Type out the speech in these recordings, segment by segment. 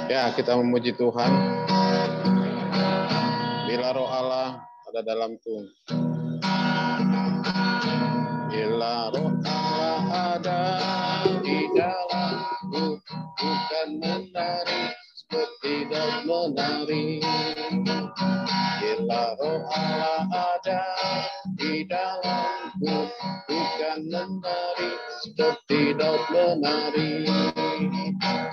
Ya, kita memuji Tuhan. Bila roh Allah ada dalam Tuhan. Bila roh Allah ada di dalamku, bukan menari seperti daun menari. Bila roh Allah ada di dalamku, bukan menari seperti daun menari.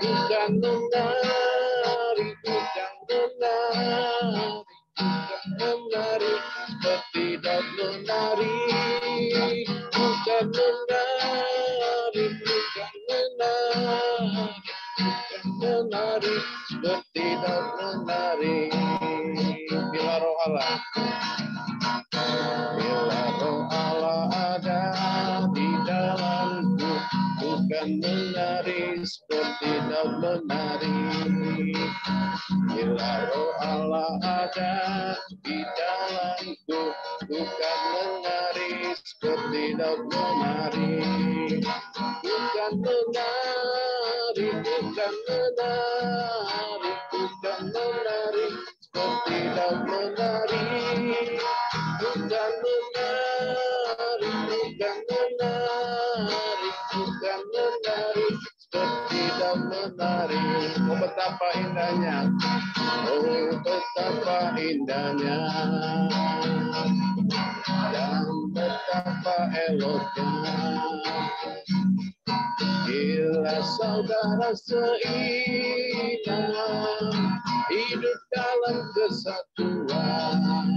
Bukan menari, bukan menari, bukan menari seperti daun menari. Bukan menari, bukan menari, bukan menari seperti daun menari. Bila roh Allah, bila roh Allah ada di dalamku, bukan menari seperti daun menari. Bila roh Allah ada di dalamku, bukan menari seperti daun menari. Bukan menari, bukan menari, bukan menari seperti daun menari. Bukan menari, bukan menari, bukan menari seperti daun menari. Oh, betapa indahnya, oh betapa indahnya, dan betapa eloknya. Bila saudara seiman hidup dalam kesatuan.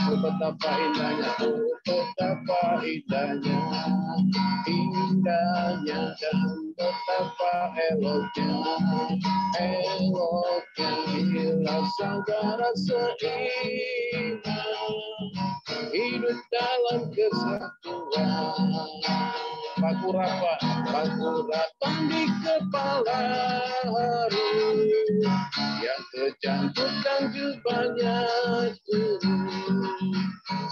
Oh, betapa indahnya, oh betapa indahnya, indahnya dan betapa eloknya, eloknya. Bila saudara seiman hidup dalam kesatuan. Pakuratan di kepala hari yang kecantikan jubahnya turun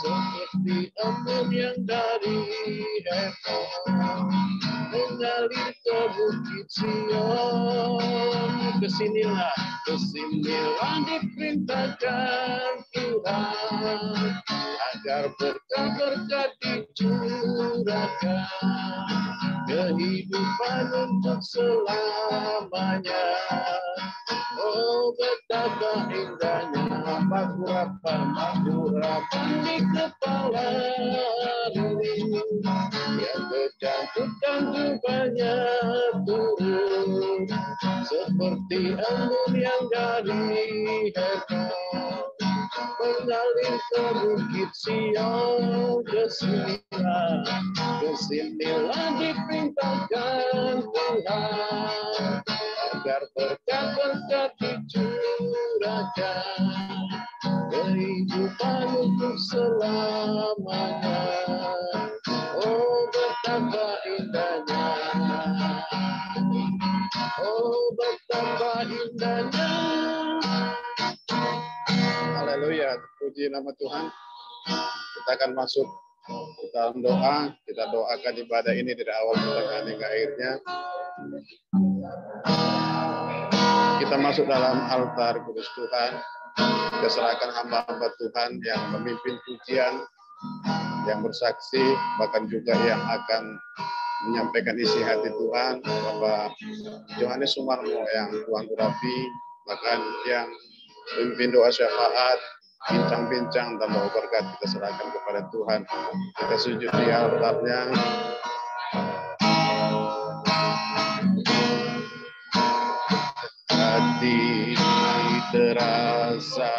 seperti embun yang dari Hermon mengalir ke bukit Sion. Kesinilah diperintahkan Tuhan agar berkat-berkat dicurahkan, kehidupan untuk selamanya. Oh betapa indahnya, makurapan di kepala yang kecantikan jubahnya turun seperti embun yang dari Hermon mengalir ke bukit Sion. Kesinilah diperintahkan Tuhan agar berkat-berkat dicurahkan, kehidupan untuk selamanya. Oh betapa indahnya, oh betapa indahnya. Haleluya, puji nama Tuhan. Kita akan masuk ke dalam doa. Kita doakan ibadah ini dari awal pertengahan hingga akhirnya. Kita masuk dalam altar kudus Tuhan. Kita serahkan hamba-hamba Tuhan yang memimpin pujian, yang bersaksi, bahkan juga yang akan menyampaikan isi hati Tuhan. Bapak Yohanes Sumarmo yang Tuhan urapi, bahkan yang memimpin doa syafaat, bincang-bincang dan bawa berkat, kita serahkan kepada Tuhan. Kita sujud di altarnya. Hati terasa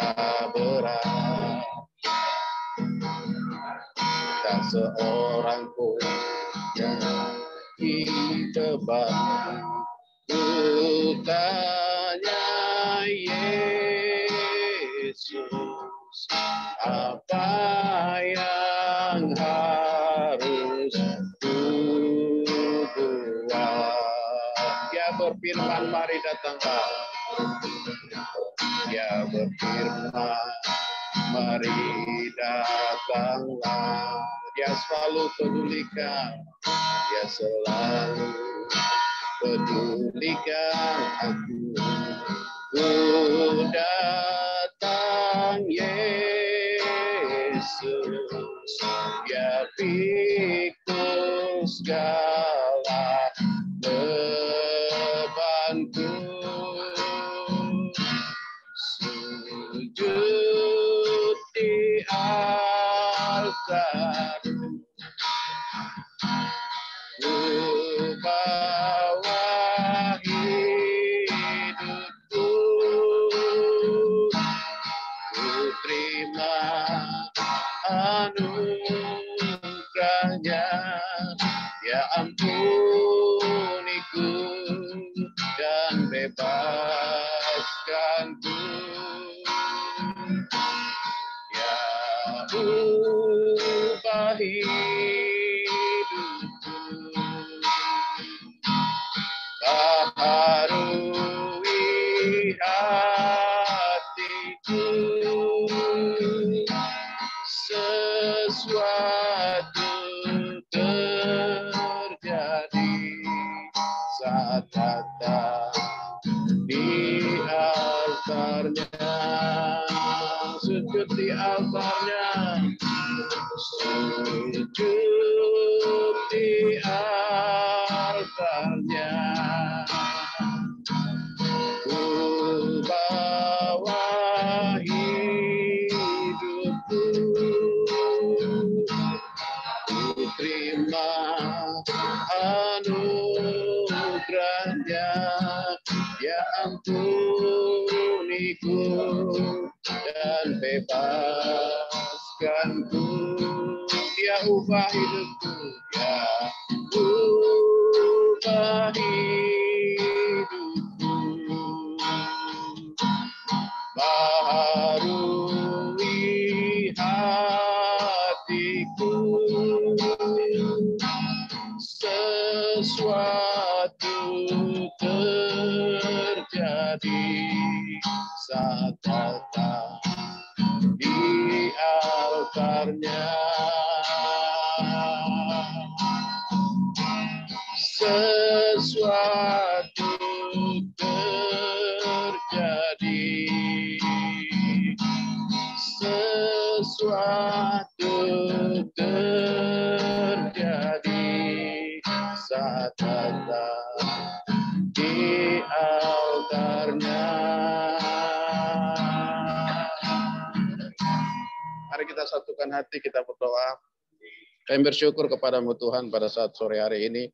berat, tak seorang pun yang ditebak. Ku tanya Yesus, apa yang harus ku buat? Dia berfirman, mari datanglah. Dia berfirman, mari datanglah. Dia selalu pedulikan Dia selalu pedulikan aku. Ku datang Yesus, Dia pikul segala bebanku. Sujud di altar, ku bawa hidupku, ku terima anugerahnya. Ya ampuniku dan bebaskanku. Ya ubah hidupku, baharui hatiku, sesuatu terjadi saat datang di altarnya. Sujud di altarnya, sujud di altarnya. Ku bawa hidupku, ku terima anugerahnya. Ya ampuniku dan bebaskanku. Dia ubah hidupku, ya ubah hidupku, baharui hatiku, sesuatu terjadi saat datang di altarnya. Sesuatu terjadi, sesuatu terjadi saat datang di altarnya. Mari kita satukan hati, kita berdoa. Kami bersyukur kepadamu Tuhan pada saat sore hari ini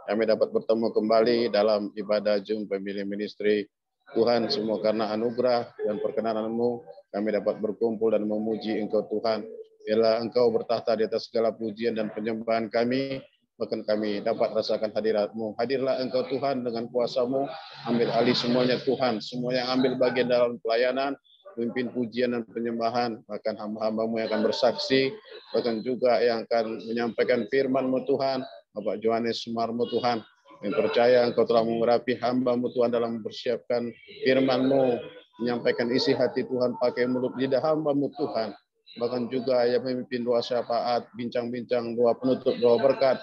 kami dapat bertemu kembali dalam ibadah Zoom Family Ministry. Tuhan, semua karena anugerah dan perkenanan-Mu kami dapat berkumpul dan memuji Engkau Tuhan. Biarlah Engkau bertahta di atas segala pujian dan penyembahan kami, bahkan kami dapat rasakan hadirat-Mu. Hadirlah Engkau Tuhan dengan kuasa-Mu, ambil alih semuanya Tuhan, semua yang ambil bagian dalam pelayanan, pimpin pujian dan penyembahan, bahkan hamba-hamba-Mu yang akan bersaksi, bahkan juga yang akan menyampaikan firman-Mu Tuhan, Bapak Johannes Sumarmo Tuhan, yang percaya Engkau telah mengurapi hamba-Mu Tuhan dalam mempersiapkan firman-Mu, menyampaikan isi hati Tuhan pakai mulut lidah hamba-Mu Tuhan, bahkan juga yang memimpin doa syafaat, bincang-bincang doa penutup, doa berkat.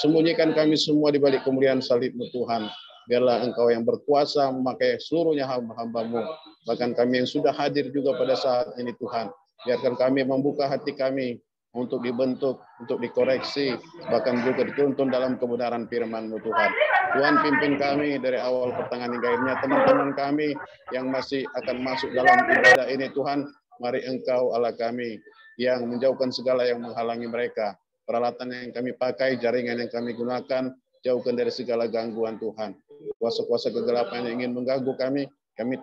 Sembunyikan kami semua di balik kemuliaan salib-Mu Tuhan. Biarlah Engkau yang berkuasa memakai seluruhnya hamba-hamba-Mu, bahkan kami yang sudah hadir juga pada saat ini Tuhan. Biarkan kami membuka hati kami untuk dibentuk, untuk dikoreksi, bahkan juga dituntun dalam kebenaran firman-Mu Tuhan. Tuhan, pimpin kami dari awal pertengahan hingga akhirnya. Teman-teman kami yang masih akan masuk dalam ibadah ini Tuhan, mari Engkau Allah kami yang menjauhkan segala yang menghalangi mereka. Peralatan yang kami pakai, jaringan yang kami gunakan, jauhkan dari segala gangguan Tuhan. Kuasa-kuasa kegelapan yang ingin mengganggu kami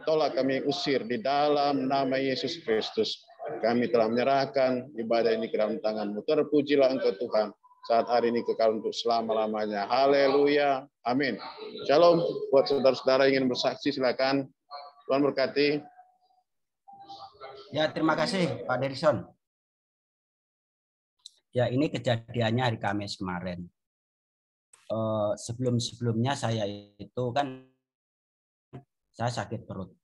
tolak, kami usir di dalam nama Yesus Kristus. Kami telah menyerahkan ibadah ini ke dalam tangan-Mu. Terpujilah Engkau Tuhan saat hari ini kekal untuk selama-lamanya. Haleluya. Amin. Shalom. Buat saudara-saudara ingin bersaksi, silakan. Tuhan berkati. Ya, terima kasih Pak Derison. Ya, ini kejadiannya hari Kamis kemarin. Sebelum-sebelumnya saya itu kan saya sakit perut,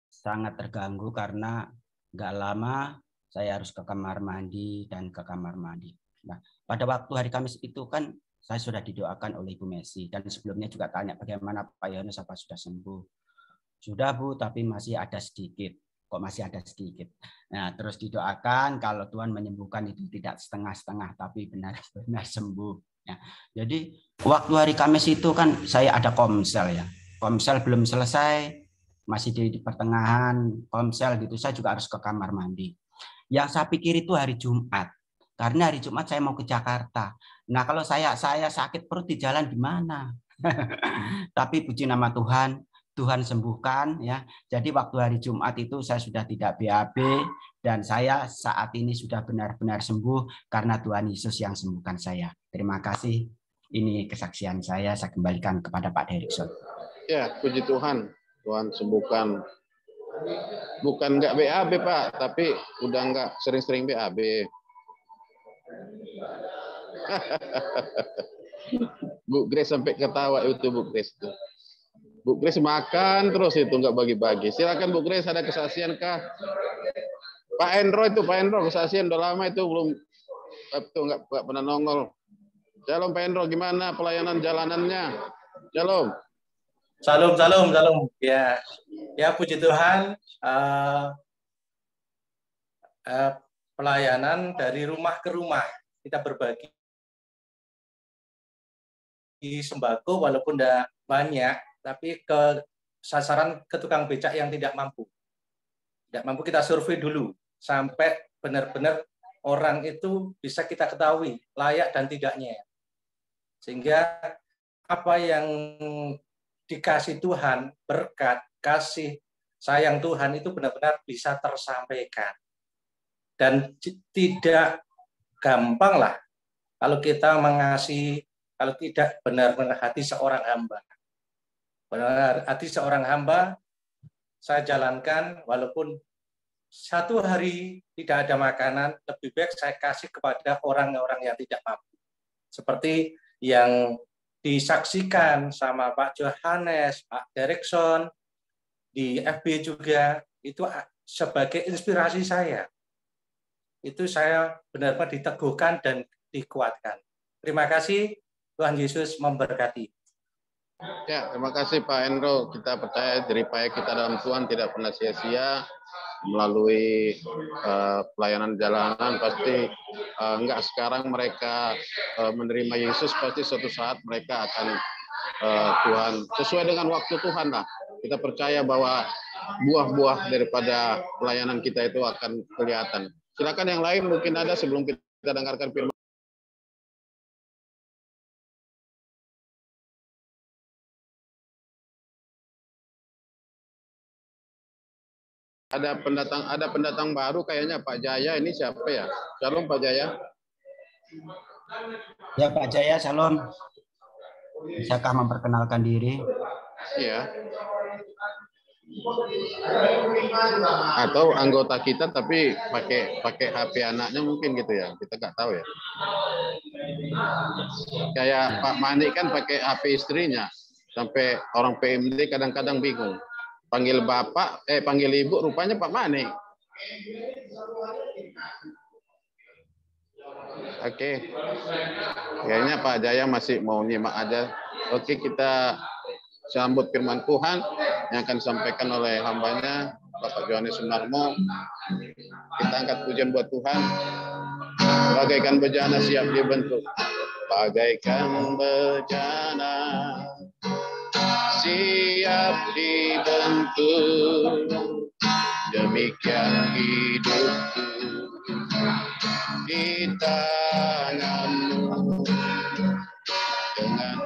sangat terganggu karena nggak lama saya harus ke kamar mandi dan ke kamar mandi. Nah, pada waktu hari Kamis itu kan saya sudah didoakan oleh Ibu Messi, dan sebelumnya juga tanya bagaimana Pak Yohanes, apa sudah sembuh. Sudah Bu, tapi masih ada sedikit. Kok masih ada sedikit? Nah, terus didoakan kalau Tuhan menyembuhkan itu tidak setengah-setengah, tapi benar-benar sembuh. Ya. Jadi waktu hari Kamis itu kan saya ada komsel ya. Komsel belum selesai, masih di pertengahan komsel gitu. Saya juga harus ke kamar mandi. Yang saya pikir itu hari Jumat. Karena hari Jumat saya mau ke Jakarta. Nah, kalau saya sakit perut di jalan gimana? Tapi puji nama Tuhan, Tuhan sembuhkan ya. Jadi waktu hari Jumat itu saya sudah tidak BAB dan saya saat ini sudah benar-benar sembuh karena Tuhan Yesus yang sembuhkan saya. Terima kasih. Ini kesaksian saya kembalikan kepada Pak Derikson. Ya, puji Tuhan. Tuhan sembuhkan. Bukan nggak BAB, Pak, tapi udah nggak sering-sering BAB. Bu Grace sampai ketawa itu Bu Grace itu. Bu Grace makan terus itu nggak bagi-bagi. Silakan Bu Grace, ada kesaksian kah? Pak Endro kesaksian udah lama itu belum itu nggak pernah nongol. Shalom Pak Endro, gimana pelayanan jalanannya? Shalom. Shalom. Ya puji Tuhan. Pelayanan dari rumah ke rumah, kita berbagi sembako walaupun tidak banyak, tapi ke sasaran ke tukang becak yang tidak mampu. Tidak mampu kita survei dulu sampai benar-benar orang itu bisa kita ketahui layak dan tidaknya. Sehingga apa yang dikasih Tuhan, berkat, kasih, sayang Tuhan itu benar-benar bisa tersampaikan. Dan tidak gampang lah kalau kita mengasihi, kalau tidak benar-benar hati seorang hamba. Benar hati seorang hamba, saya jalankan walaupun satu hari tidak ada makanan, lebih baik saya kasih kepada orang-orang yang tidak mampu. Seperti yang disaksikan sama Pak Yohanes, Pak Derikson, di FB juga, itu sebagai inspirasi saya. Itu saya benar-benar diteguhkan dan dikuatkan. Terima kasih, Tuhan Yesus memberkati. Ya, terima kasih Pak Endro. Kita percaya jeripaya kita dalam Tuhan tidak pernah sia-sia. Melalui pelayanan jalanan pasti enggak sekarang mereka menerima Yesus, pasti suatu saat mereka akan Tuhan sesuai dengan waktu Tuhan lah. Kita percaya bahwa buah-buah daripada pelayanan kita itu akan kelihatan. Silakan yang lain mungkin ada sebelum kita dengarkan firman. Ada pendatang baru kayaknya Pak Jaya, ini siapa ya? Shalom Pak Jaya. Ya Pak Jaya, shalom. Bisakah memperkenalkan diri? Iya. Atau anggota kita tapi pakai HP anaknya mungkin gitu ya, kita nggak tahu ya. Kayak Pak Mani kan pakai HP istrinya, sampai orang PMD kadang-kadang bingung. Panggil bapak, panggil ibu, rupanya Pak Mani. Oke. Kayaknya Pak Jaya masih mau nyimak aja. Oke, kita sambut firman Tuhan yang akan disampaikan oleh hambanya Bapak Yohanes Sunarmo. Kita angkat pujian buat Tuhan. Bagaikan bejana siap dibentuk. Bagaikan bejana siap dibentuk. Demikian hidupku di tanganmu. Dengan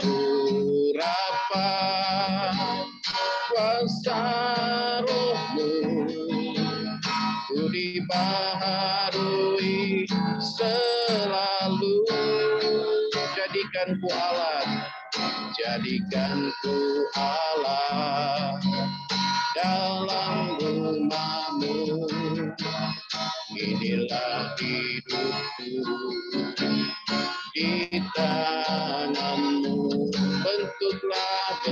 urapan kuasa rohmu, ku dibaharui selalu. Jadikan ku alat, jadikan ku alat dalam rumahmu. Inilah hidupku di tanganmu. Bentuklah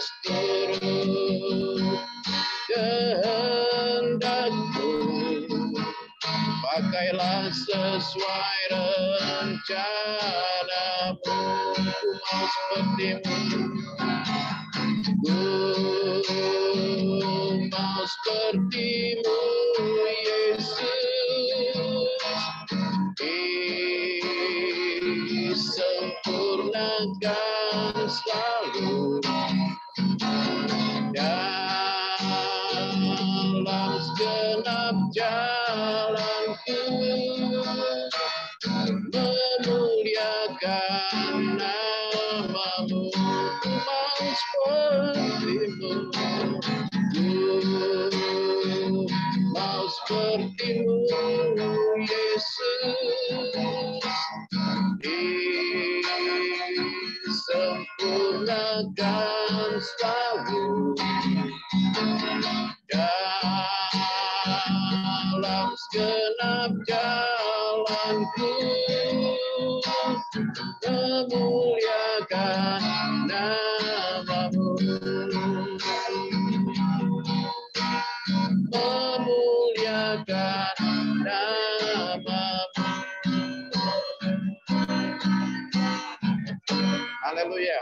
seturut kehendakmu. Pakailah sesuai rencana. rencanamu, ku mau sepertimu. Ku mau sepertimu, Yesus. Disempurnakan selalu dalam segenap jalanku, memuliakan namamu, ku mau sepertimu, ku mau sepertimu, Yesus. Disempurnakan selalu dalam segenap jalanku, memuliakan namamu, memuliakan namamu. Haleluya.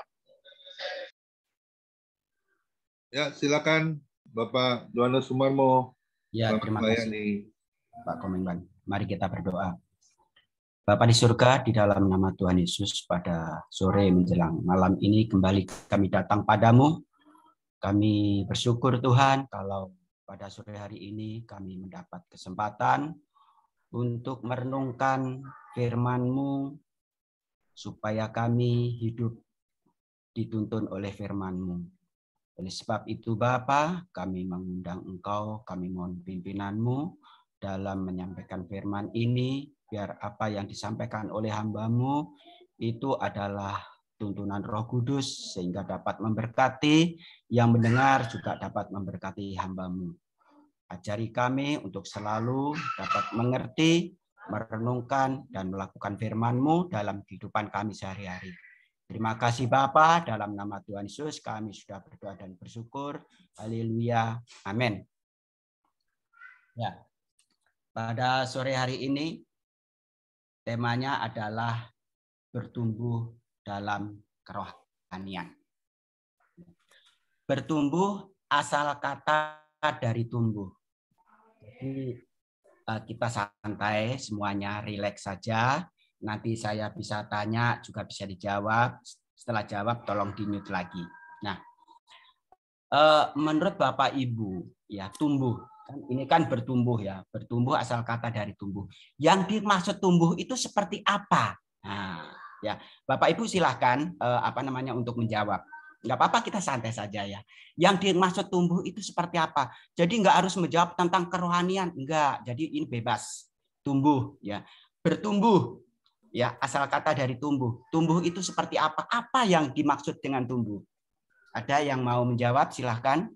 Ya, silakan Bapak Johannes Sumarmo. Ya, terima kasih Pak Komengban. Mari kita berdoa. Bapa di surga, di dalam nama Tuhan Yesus, pada sore menjelang malam ini kembali kami datang padamu. Kami bersyukur Tuhan kalau pada sore hari ini kami mendapat kesempatan untuk merenungkan firman-Mu, supaya kami hidup dituntun oleh firman-Mu. Oleh sebab itu Bapa, kami mengundang Engkau, kami mohon pimpinan-Mu dalam menyampaikan firman ini, biar apa yang disampaikan oleh hamba-Mu itu adalah tuntunan Roh Kudus, sehingga dapat memberkati, yang mendengar juga dapat memberkati hamba-Mu. Ajari kami untuk selalu dapat mengerti, merenungkan, dan melakukan firman-Mu dalam kehidupan kami sehari-hari. Terima kasih Bapa, dalam nama Tuhan Yesus kami sudah berdoa dan bersyukur. Haleluya. Amin. Ya. Pada sore hari ini temanya adalah bertumbuh dalam kerohanian. Bertumbuh asal kata dari tumbuh. Jadi kita santai semuanya, rileks saja. Nanti saya bisa tanya, juga bisa dijawab. Setelah jawab, tolong di-mute lagi. Nah, menurut Bapak Ibu, ya tumbuh. Ini kan bertumbuh ya, bertumbuh asal kata dari tumbuh. Yang dimaksud tumbuh itu seperti apa? Nah, ya Bapak Ibu silahkan untuk menjawab. Nggak apa-apa, kita santai saja ya. Yang dimaksud tumbuh itu seperti apa? Jadi nggak harus menjawab tentang kerohanian, enggak. Jadi ini bebas. Tumbuh, ya. Bertumbuh. Ya, asal kata dari tumbuh. Tumbuh itu seperti apa? Apa yang dimaksud dengan tumbuh? Ada yang mau menjawab? Silahkan.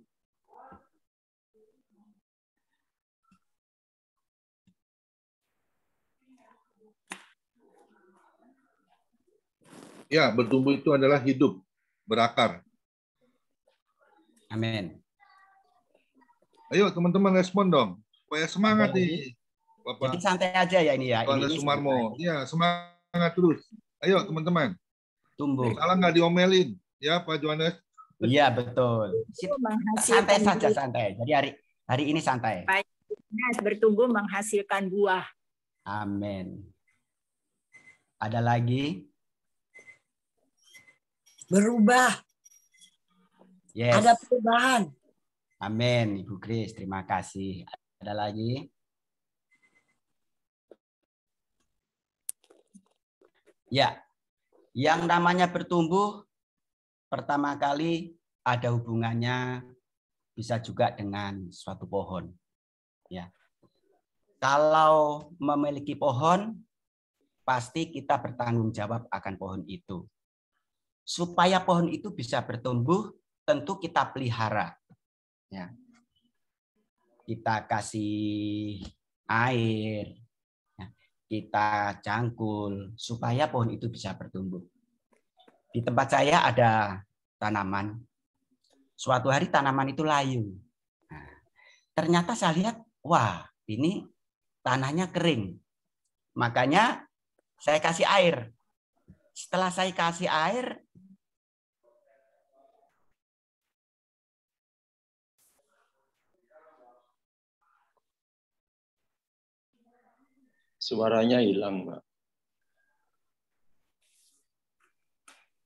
Ya, bertumbuh itu adalah hidup, berakar. Amin. Ayo teman-teman respon dong, supaya semangat nih. Bapak. Jadi santai aja ya ini ya. Johannes Sumarmo. Ya, semangat terus. Ayo teman-teman. Tumbuh. Salah nggak diomelin, ya Pak Johannes? Iya betul. Santai saja, santai. Jadi hari ini santai. Bertumbuh menghasilkan buah. Amin. Ada lagi? Berubah. Yes. Ada perubahan. Amin, Ibu Grace. Terima kasih. Ada lagi? Ya, yang namanya bertumbuh pertama kali ada hubungannya bisa juga dengan suatu pohon. Ya, kalau memiliki pohon, pasti kita bertanggung jawab akan pohon itu. Supaya pohon itu bisa bertumbuh, tentu kita pelihara. Ya, kita kasih air. Kita cangkul supaya pohon itu bisa bertumbuh. Di tempat saya ada tanaman. Suatu hari tanaman itu layu. Nah, ternyata saya lihat, wah, ini tanahnya kering. Makanya Saya kasih air. Setelah saya kasih air, suaranya hilang, Pak.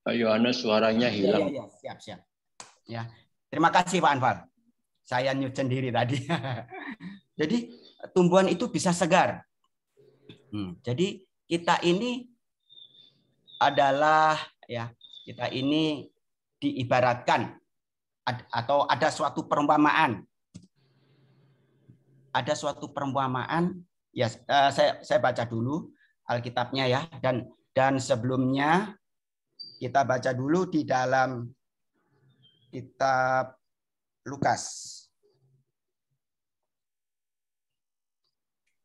Pak Yohanes suaranya hilang. Ya. Siap. Ya. Terima kasih Pak Anwar. Saya nyut sendiri tadi. Jadi tumbuhan itu bisa segar. Jadi kita ini adalah kita ini diibaratkan atau ada suatu perumpamaan. Ada suatu perumpamaan ya, saya baca dulu Alkitabnya ya, dan sebelumnya kita baca dulu di dalam kitab Lukas.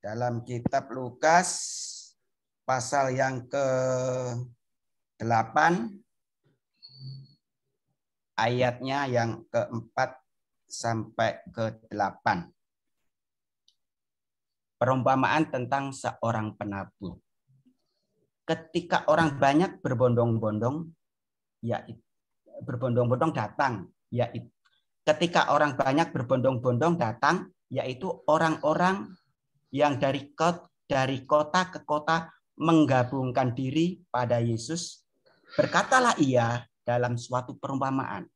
Dalam kitab Lukas pasal yang ke-8 ayatnya yang ke-4 sampai ke-8. Perumpamaan tentang seorang penabur. Ketika orang banyak berbondong-bondong, datang, yaitu ketika orang banyak berbondong-bondong datang, yaitu orang-orang yang dari kota ke kota menggabungkan diri pada Yesus. Berkatalah ia dalam suatu perumpamaan.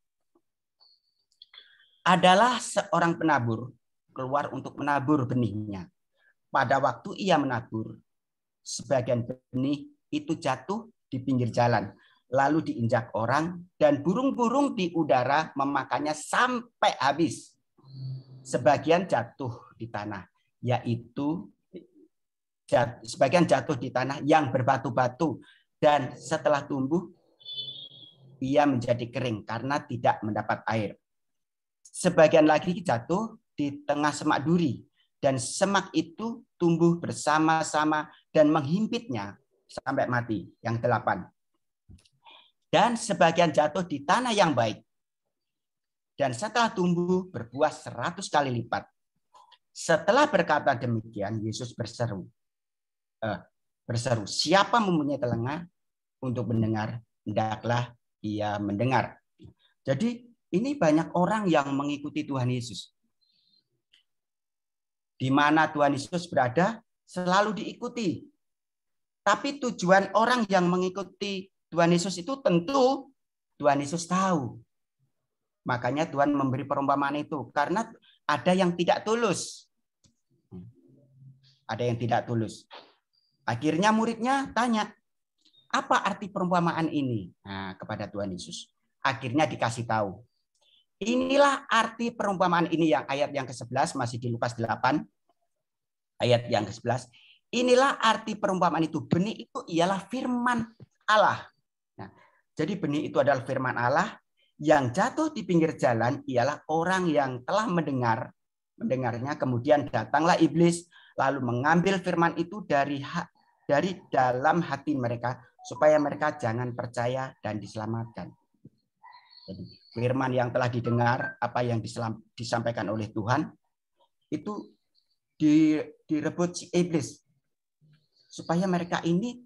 Adalah seorang penabur keluar untuk menabur benihnya. Pada waktu ia menabur, sebagian benih itu jatuh di pinggir jalan, lalu diinjak orang, dan burung-burung di udara memakannya sampai habis. Sebagian jatuh di tanah, yaitu sebagian jatuh di tanah yang berbatu-batu, dan setelah tumbuh, ia menjadi kering karena tidak mendapat air. Sebagian lagi jatuh di tengah semak duri, dan semak itu tumbuh bersama-sama dan menghimpitnya sampai mati. Yang 8. Dan sebagian jatuh di tanah yang baik. Dan setelah tumbuh berbuah 100 kali lipat. Setelah berkata demikian, Yesus berseru, siapa mempunyai telinga untuk mendengar, hendaklah ia mendengar. Jadi ini banyak orang yang mengikuti Tuhan Yesus. Di mana Tuhan Yesus berada, selalu diikuti. Tapi tujuan orang yang mengikuti Tuhan Yesus itu tentu Tuhan Yesus tahu. Makanya Tuhan memberi perumpamaan itu. Karena ada yang tidak tulus. Ada yang tidak tulus. Akhirnya muridnya tanya, apa arti perumpamaan ini? Nah, kepada Tuhan Yesus. Akhirnya dikasih tahu. Inilah arti perumpamaan ini, yang ayat yang ke-11 masih di Lukas 8 ayat yang ke-11. Inilah arti perumpamaan itu. Benih itu ialah firman Allah. Nah, jadi benih itu adalah firman Allah. Yang jatuh di pinggir jalan ialah orang yang telah mendengarnya, kemudian datanglah iblis lalu mengambil firman itu dari dalam hati mereka supaya mereka jangan percaya dan diselamatkan. Jadi, firman yang telah didengar, apa yang disampaikan oleh Tuhan, itu direbut si iblis. Supaya mereka ini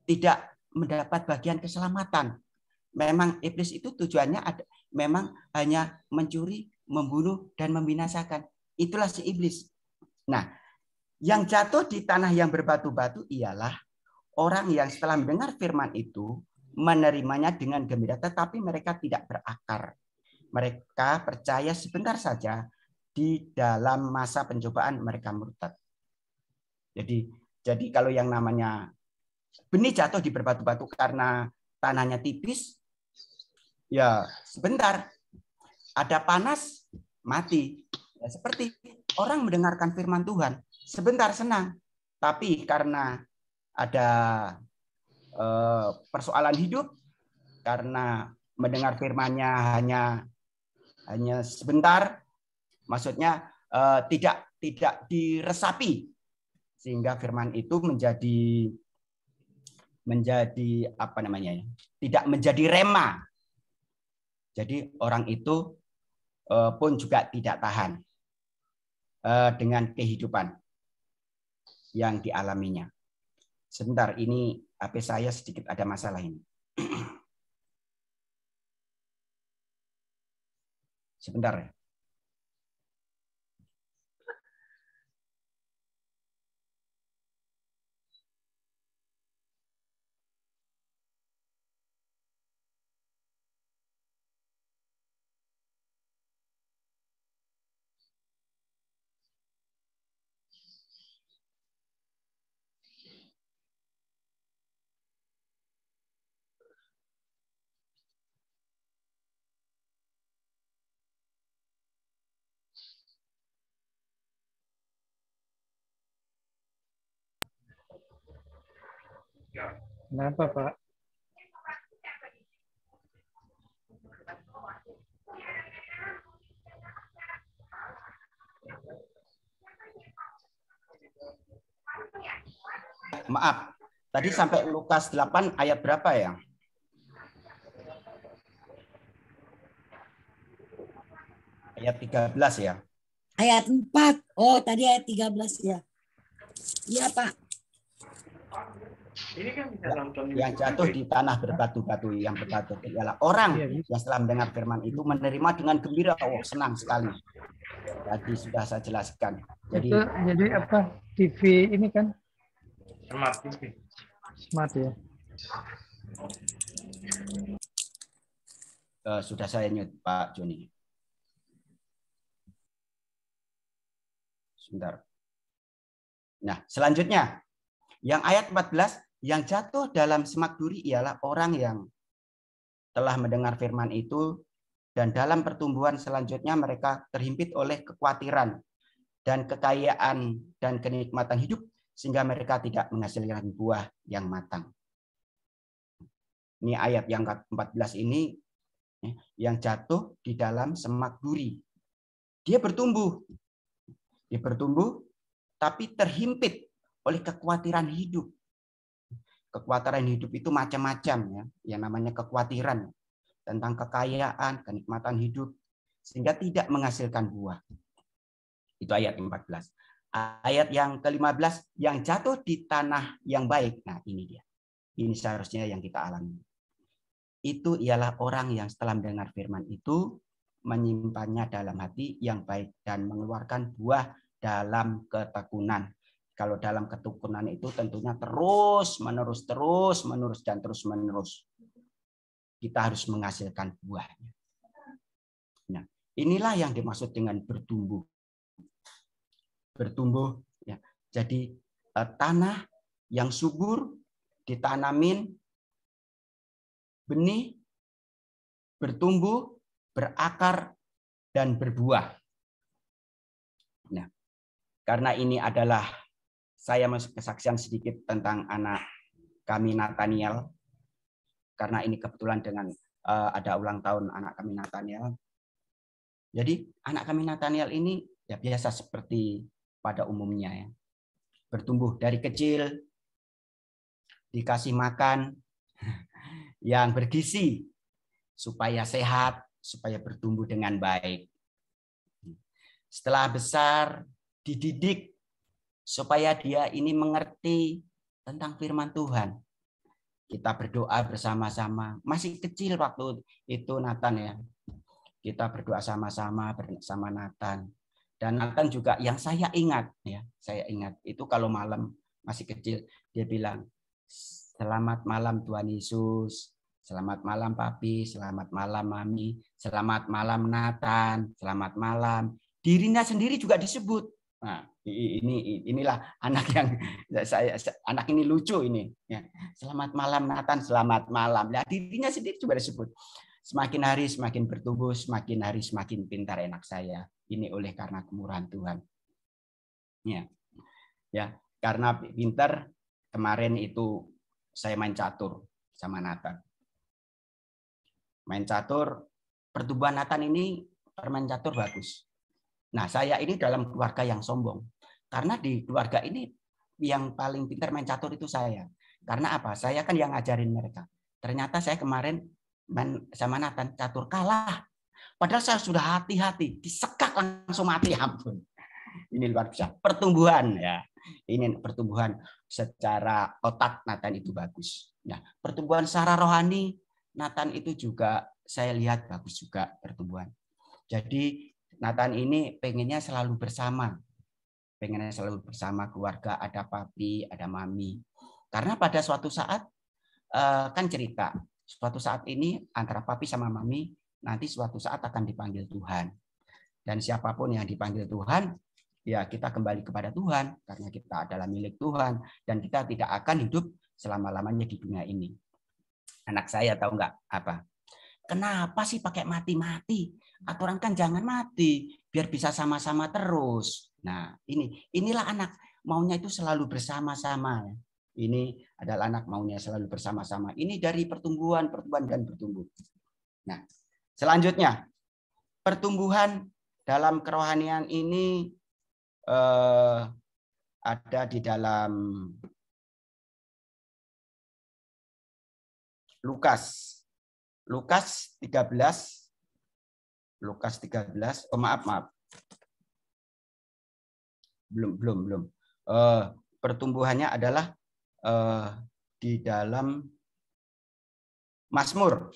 tidak mendapat bagian keselamatan. Memang iblis itu tujuannya memang hanya mencuri, membunuh, dan membinasakan. Itulah si iblis. Nah, yang jatuh di tanah yang berbatu-batu ialah orang yang setelah mendengar firman itu, menerimanya dengan gembira, tetapi mereka tidak berakar. Mereka percaya sebentar saja, di dalam masa pencobaan mereka murtad. Jadi kalau yang namanya benih jatuh di berbatu-batu karena tanahnya tipis, ya sebentar. Ada panas, mati. Ya, seperti orang mendengarkan firman Tuhan, sebentar senang. Tapi karena ada persoalan hidup, karena mendengar firman-Nya hanya sebentar, maksudnya tidak diresapi, sehingga firman itu menjadi apa namanya ya, tidak menjadi rema. Jadi orang itu pun juga tidak tahan dengan kehidupan yang dialaminya. Sebentar, ini HP saya sedikit ada masalah ini. Sebentar ya. Kenapa, Pak? Maaf, tadi sampai Lukas 8 ayat berapa ya? Ayat 13 ya? Ayat 4. Oh, tadi ayat 13 ya. Iya, Pak. Ini kan bisa nonton Yang jatuh di tanah berbatu-batu, yang berbatu ialah orang yang setelah mendengar firman itu menerima dengan gembira. Oh, senang sekali. Tadi sudah saya jelaskan. Jadi apa? TV ini kan Smart TV. smart ya. Sudah saya mute, Pak Joni. Sebentar. Nah, selanjutnya yang ayat 14, yang jatuh dalam semak duri ialah orang yang telah mendengar firman itu dan dalam pertumbuhan selanjutnya mereka terhimpit oleh kekhawatiran dan kekayaan dan kenikmatan hidup sehingga mereka tidak menghasilkan buah yang matang. Ini ayat yang ke-14 ini yang jatuh di dalam semak duri. Dia bertumbuh. Dia bertumbuh tapi terhimpit oleh kekhawatiran hidup. Kekhawatiran hidup itu macam-macam ya, yang namanya kekhawatiran tentang kekayaan, kenikmatan hidup sehingga tidak menghasilkan buah. Itu ayat 14. Ayat yang ke-15 yang jatuh di tanah yang baik. Nah, ini dia. Ini seharusnya yang kita alami. Itu ialah orang yang setelah mendengar firman itu menyimpannya dalam hati yang baik dan mengeluarkan buah dalam ketekunan. Kalau dalam ketekunan itu tentunya terus menerus dan terus menerus. Kita harus menghasilkan buahnya. Nah, inilah yang dimaksud dengan bertumbuh. Bertumbuh ya. Jadi tanah yang subur ditanamin benih, bertumbuh, berakar dan berbuah. Nah, karena ini adalah saya masuk kesaksian sedikit tentang anak kami Nathaniel. Karena ini kebetulan dengan ada ulang tahun anak kami Nathaniel. Jadi anak kami Nathaniel ini ya biasa seperti pada umumnya ya. Bertumbuh dari kecil, dikasih makan yang bergizi supaya sehat, supaya bertumbuh dengan baik. Setelah besar, dididik supaya dia ini mengerti tentang firman Tuhan. Kita berdoa bersama-sama. Masih kecil waktu itu Nathan ya. Kita berdoa sama-sama bersama Nathan. Dan Nathan juga yang saya ingat ya, saya ingat itu kalau malam masih kecil dia bilang, "Selamat malam Tuhan Yesus, selamat malam Papi, selamat malam Mami, selamat malam Nathan, selamat malam." Dirinya sendiri juga disebut. Nah, inilah anak yang anak ini lucu ini ya. Selamat malam Nathan, selamat malam. Nah, dirinya sendiri juga disebut. Semakin hari semakin bertumbuh, semakin hari semakin pintar anak saya. Ini oleh karena kemurahan Tuhan. Ya. Ya, karena pintar kemarin itu saya main catur sama Nathan. Main catur, pertumbuhan Nathan ini permain catur bagus. Nah, saya ini dalam keluarga yang sombong. Karena di keluarga ini yang paling pintar main catur itu saya. Karena apa? Saya kan yang ngajarin mereka. Ternyata saya kemarin main sama Nathan catur kalah. Padahal saya sudah hati-hati, disekak langsung mati, ampun. Ini luar biasa. Pertumbuhan ya. Ini pertumbuhan secara otak Nathan itu bagus. Ya, pertumbuhan secara rohani Nathan itu juga saya lihat bagus juga pertumbuhan. Jadi Nathan ini pengennya selalu bersama. Pengennya selalu bersama keluarga, ada papi, ada mami. Karena pada suatu saat kan cerita, suatu saat ini antara papi sama mami nanti suatu saat akan dipanggil Tuhan. Dan siapapun yang dipanggil Tuhan, ya kita kembali kepada Tuhan karena kita adalah milik Tuhan dan kita tidak akan hidup selama-lamanya di dunia ini. Anak saya tahu nggak apa? Kenapa sih pakai mati-mati? Aturan kan jangan mati, biar bisa sama-sama terus. Nah, inilah anak maunya itu selalu bersama-sama. Ini adalah anak maunya selalu bersama-sama. Ini dari pertumbuhan dan bertumbuh. Nah, selanjutnya pertumbuhan dalam kerohanian ini ada di dalam Lukas 13. Maaf. Belum. Pertumbuhannya adalah di dalam Mazmur.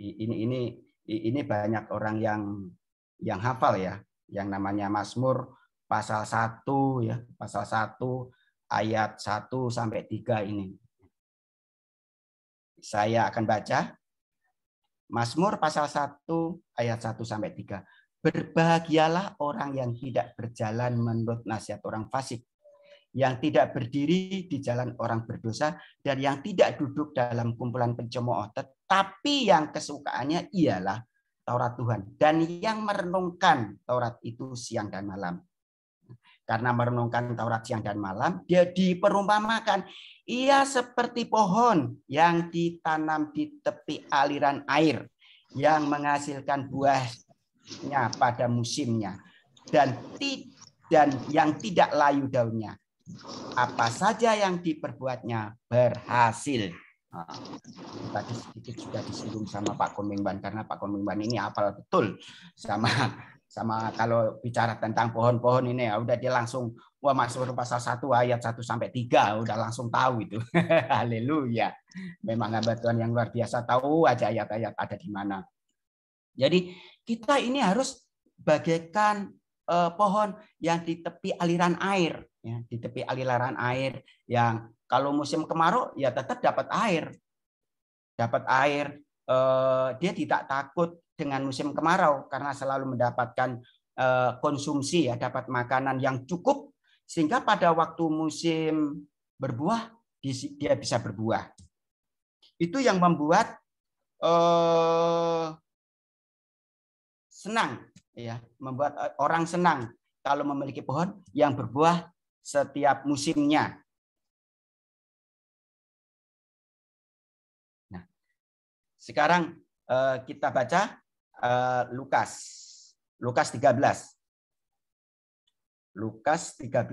Ini banyak orang yang hafal ya, yang namanya Mazmur pasal 1 ya, pasal 1 ayat 1 sampai 3 ini. Saya akan baca Mazmur pasal 1 ayat 1 sampai 3. Berbahagialah orang yang tidak berjalan menurut nasihat orang fasik, yang tidak berdiri di jalan orang berdosa, dan yang tidak duduk dalam kumpulan pencemooh, tetapi yang kesukaannya ialah Taurat Tuhan, dan yang merenungkan Taurat itu siang dan malam. Karena merenungkan Taurat siang dan malam, dia diperumpamakan. Ia seperti pohon yang ditanam di tepi aliran air, yang menghasilkan buahnya pada musimnya, dan yang tidak layu daunnya. Apa saja yang diperbuatnya berhasil. Tadi sedikit sudah disinggung sama Pak Komingban, karena Pak Komingban ini hafal betul sama kalau bicara tentang pohon-pohon ini ya udah dia langsung Mazmur pasal 1 ayat 1 sampai 3 udah langsung tahu itu. Haleluya. Memang hamba Tuhan yang luar biasa, tahu aja ayat-ayat ada di mana. Jadi kita ini harus bagaikan pohon yang di tepi aliran air, ya, di tepi aliran air yang kalau musim kemarau ya tetap dapat air. Dapat air, dia tidak takut dengan musim kemarau karena selalu mendapatkan konsumsi ya, dapat makanan yang cukup sehingga pada waktu musim berbuah dia bisa berbuah. Itu yang membuat senang ya, membuat orang senang kalau memiliki pohon yang berbuah setiap musimnya. Nah, sekarang kita baca Lukas 13. Lukas 13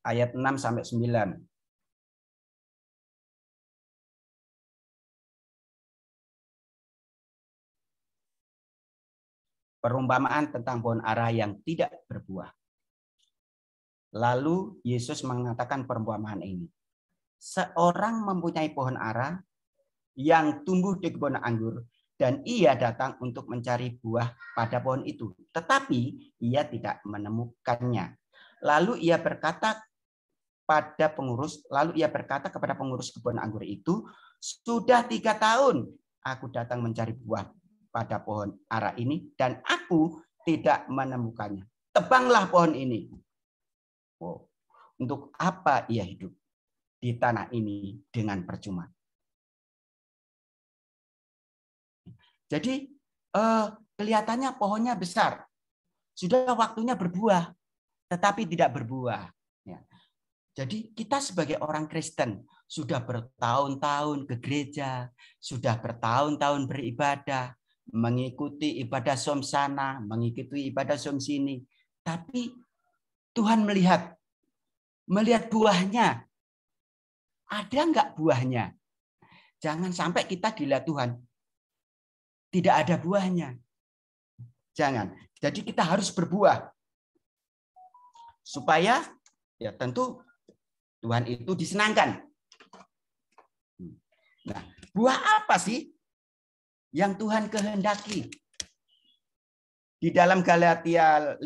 ayat 6 sampai 9. Perumpamaan tentang pohon ara yang tidak berbuah. Lalu Yesus mengatakan perumpamaan ini. Seorang mempunyai pohon ara yang tumbuh di kebun anggur, dan ia datang untuk mencari buah pada pohon itu. Tetapi ia tidak menemukannya. Lalu ia berkata kepada pengurus kebun anggur itu, sudah 3 tahun aku datang mencari buah pada pohon ara ini, dan aku tidak menemukannya. Tebanglah pohon ini. Oh, untuk apa ia hidup di tanah ini dengan percuma? Jadi kelihatannya pohonnya besar, sudah waktunya berbuah, tetapi tidak berbuah. Ya. Jadi kita sebagai orang Kristen sudah bertahun-tahun ke gereja, sudah bertahun-tahun beribadah, mengikuti ibadah som sana, mengikuti ibadah som sini, tapi Tuhan melihat buahnya. Ada nggak buahnya? Jangan sampai kita dilihat Tuhan. tidak ada buahnya. Jangan. Jadi kita harus berbuah. Supaya ya tentu Tuhan itu disenangkan. Nah, buah apa sih yang Tuhan kehendaki? Di dalam Galatia 5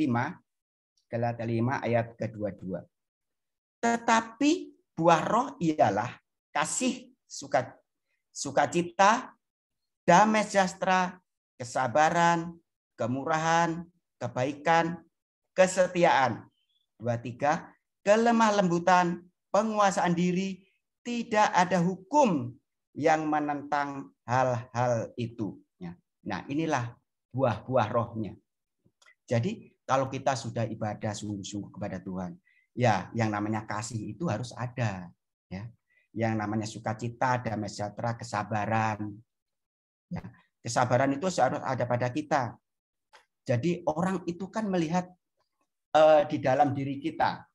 ayat ke-22. Tetapi buah roh ialah kasih, sukacita, damai sejahtera, kesabaran, kemurahan, kebaikan, kesetiaan. 23, kelemah lembutan, penguasaan diri, tidak ada hukum yang menentang hal-hal itu. Nah, inilah buah-buah rohnya. Jadi kalau kita sudah ibadah sungguh-sungguh kepada Tuhan, ya yang namanya kasih itu harus ada. Ya. Yang namanya sukacita, damai sejahtera, kesabaran. Ya. Kesabaran itu harus ada pada kita. Jadi orang itu kan melihat di dalam diri kita.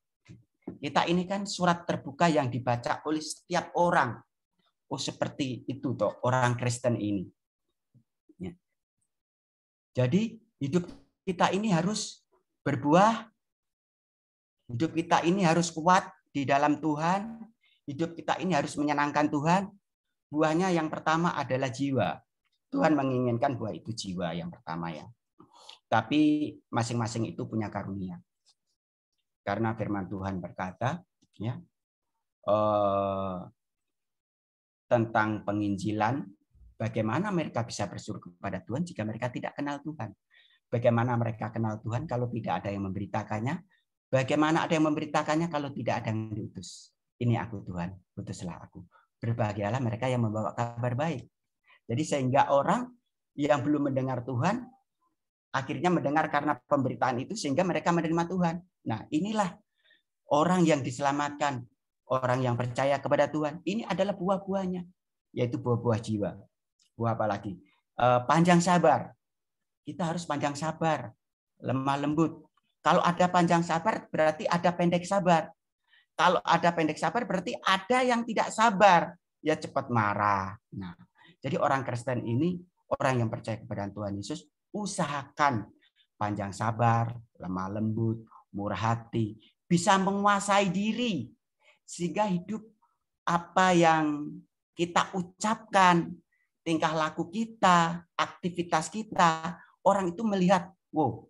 Kita ini kan surat terbuka yang dibaca oleh setiap orang. Oh seperti itu toh orang Kristen ini. Ya. Jadi hidup kita ini harus berbuah. Hidup kita ini harus kuat di dalam Tuhan. Hidup kita ini harus menyenangkan Tuhan. Buahnya yang pertama adalah jiwa. Tuhan menginginkan buah itu jiwa yang pertama ya. Tapi masing-masing itu punya karunia. Karena firman Tuhan berkata ya tentang penginjilan, bagaimana mereka bisa berseru kepada Tuhan jika mereka tidak kenal Tuhan? Bagaimana mereka kenal Tuhan kalau tidak ada yang memberitakannya? Bagaimana ada yang memberitakannya kalau tidak ada yang diutus? Ini aku Tuhan, utuslah aku. Berbahagialah mereka yang membawa kabar baik. Jadi sehingga orang yang belum mendengar Tuhan, akhirnya mendengar karena pemberitaan itu sehingga mereka menerima Tuhan. Nah inilah orang yang diselamatkan, orang yang percaya kepada Tuhan. Ini adalah buah-buahnya, yaitu buah-buah jiwa. Buah apa lagi? Panjang sabar. Kita harus panjang sabar, lemah lembut. Kalau ada panjang sabar berarti ada pendek sabar. Kalau ada pendek sabar berarti ada yang tidak sabar, ya cepat marah. Nah, jadi orang Kristen ini, orang yang percaya kepada Tuhan Yesus, usahakan panjang sabar, lemah lembut, murah hati, bisa menguasai diri sehingga hidup apa yang kita ucapkan, tingkah laku kita, aktivitas kita, orang itu melihat, wow,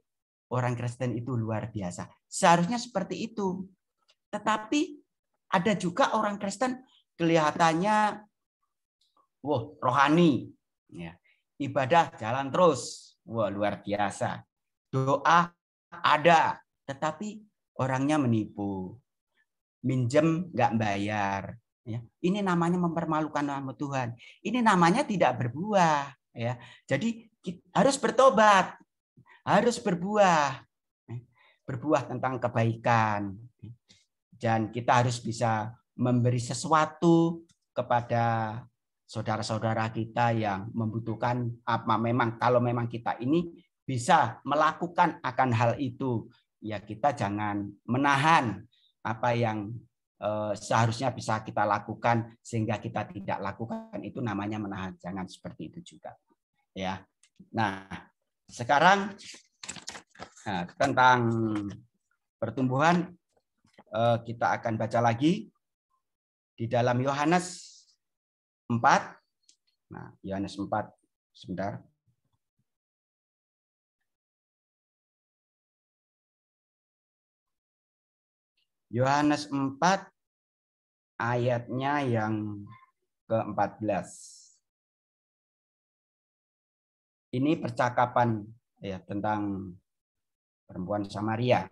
orang Kristen itu luar biasa. Seharusnya seperti itu. Tetapi ada juga orang Kristen kelihatannya wow, rohani. Ya. Ibadah jalan terus. Wah, luar biasa. Doa ada, tetapi orangnya menipu. Minjem nggak bayar. Ya. Ini namanya mempermalukan nama Tuhan. Ini namanya tidak berbuah. Ya. Jadi harus bertobat. Harus berbuah. Berbuah tentang kebaikan. Dan kita harus bisa memberi sesuatu kepada saudara-saudara kita yang membutuhkan apa memang kalau memang kita ini bisa melakukan akan hal itu, ya kita jangan menahan apa yang seharusnya bisa kita lakukan sehingga kita tidak lakukan, itu namanya menahan. Jangan seperti itu juga. Ya. Nah, sekarang tentang pertumbuhan kita akan baca lagi di dalam Yohanes 4. Nah, Yohanes 4 sebentar. Yohanes 4 ayatnya yang ke-14. Ini percakapan ya tentang perempuan Samaria.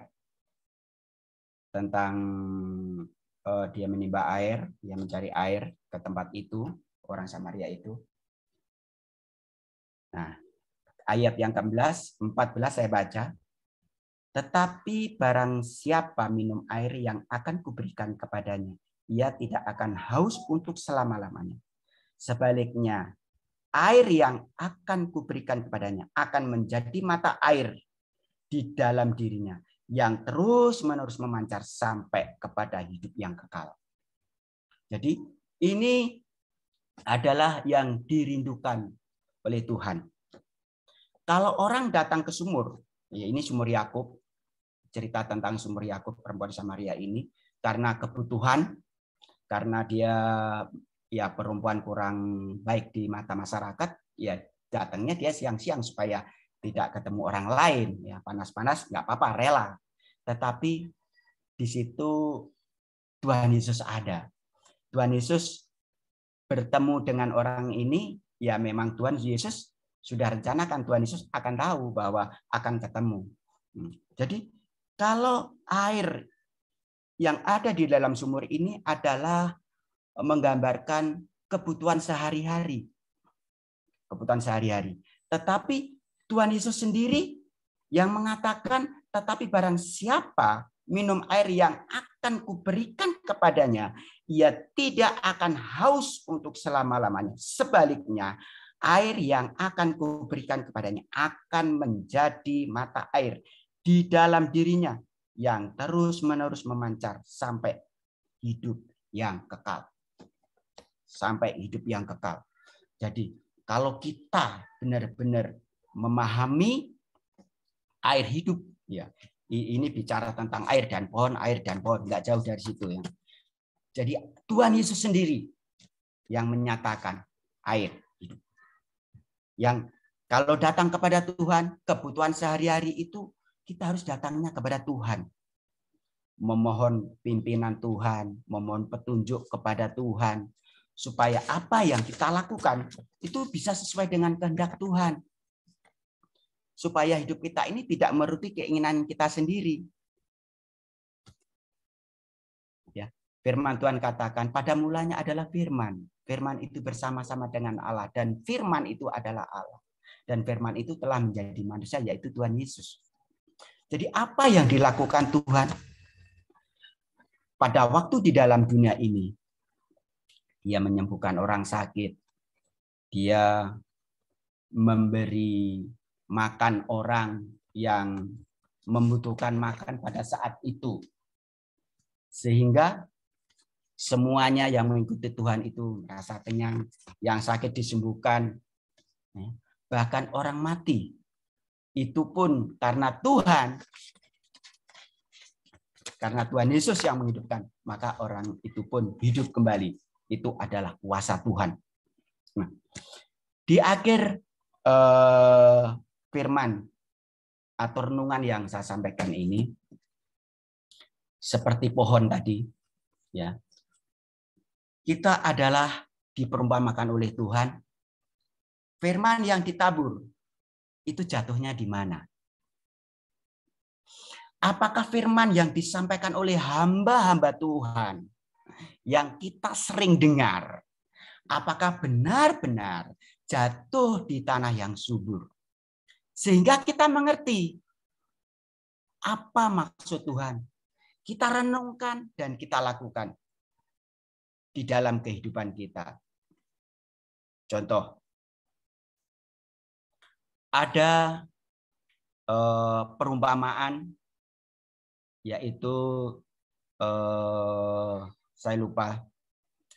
Tentang dia menimba air, dia mencari air ke tempat itu, orang Samaria itu. Nah, ayat yang ke-14 saya baca. Tetapi barang siapa minum air yang akan kuberikan kepadanya, ia tidak akan haus untuk selama-lamanya. Sebaliknya, air yang akan kuberikan kepadanya akan menjadi mata air di dalam dirinya, yang terus-menerus memancar sampai kepada hidup yang kekal. Jadi ini adalah yang dirindukan oleh Tuhan. Kalau orang datang ke sumur, ya ini sumur Yakub, cerita tentang sumur Yakub, perempuan Samaria ini, karena kebutuhan, karena dia ya perempuan kurang baik di mata masyarakat, ya datangnya dia siang-siang supaya tidak ketemu orang lain, ya panas-panas nggak apa-apa, rela. Tetapi di situ Tuhan Yesus ada. Tuhan Yesus bertemu dengan orang ini, ya memang Tuhan Yesus sudah rencanakan, Tuhan Yesus akan tahu bahwa akan ketemu. Jadi kalau air yang ada di dalam sumur ini adalah menggambarkan kebutuhan sehari-hari. Kebutuhan sehari-hari. Tetapi Tuhan Yesus sendiri yang mengatakan, tetapi barang siapa minum air yang akan kuberikan kepadanya, ia tidak akan haus untuk selama-lamanya. Sebaliknya, air yang akan kuberikan kepadanya akan menjadi mata air di dalam dirinya yang terus-menerus memancar sampai hidup yang kekal. Sampai hidup yang kekal. Jadi, kalau kita benar-benar memahami air hidup, ya, ini bicara tentang air dan pohon, nggak jauh dari situ ya. Jadi Tuhan Yesus sendiri yang menyatakan air hidup. Yang kalau datang kepada Tuhan, kebutuhan sehari-hari itu kita harus datangnya kepada Tuhan. Memohon pimpinan Tuhan, memohon petunjuk kepada Tuhan, supaya apa yang kita lakukan itu bisa sesuai dengan kehendak Tuhan. Supaya hidup kita ini tidak menuruti keinginan kita sendiri. Ya, firman Tuhan katakan, pada mulanya adalah firman. Firman itu bersama-sama dengan Allah. Dan firman itu adalah Allah. Dan firman itu telah menjadi manusia, yaitu Tuhan Yesus. Jadi apa yang dilakukan Tuhan pada waktu di dalam dunia ini? Dia menyembuhkan orang sakit. Dia memberi makan orang yang membutuhkan makan pada saat itu. Sehingga semuanya yang mengikuti Tuhan itu merasa kenyang, yang sakit disembuhkan. Bahkan orang mati. Itu pun karena Tuhan Yesus yang menghidupkan, maka orang itu pun hidup kembali. Itu adalah kuasa Tuhan. Nah, di akhir firman atau renungan yang saya sampaikan ini, seperti pohon tadi, ya, kita adalah diperumpamakan oleh Tuhan. Firman yang ditabur itu jatuhnya di mana? Apakah firman yang disampaikan oleh hamba-hamba Tuhan yang kita sering dengar, apakah benar-benar jatuh di tanah yang subur? Sehingga kita mengerti apa maksud Tuhan. Kita renungkan dan kita lakukan di dalam kehidupan kita. Contoh, ada perumpamaan, yaitu saya lupa,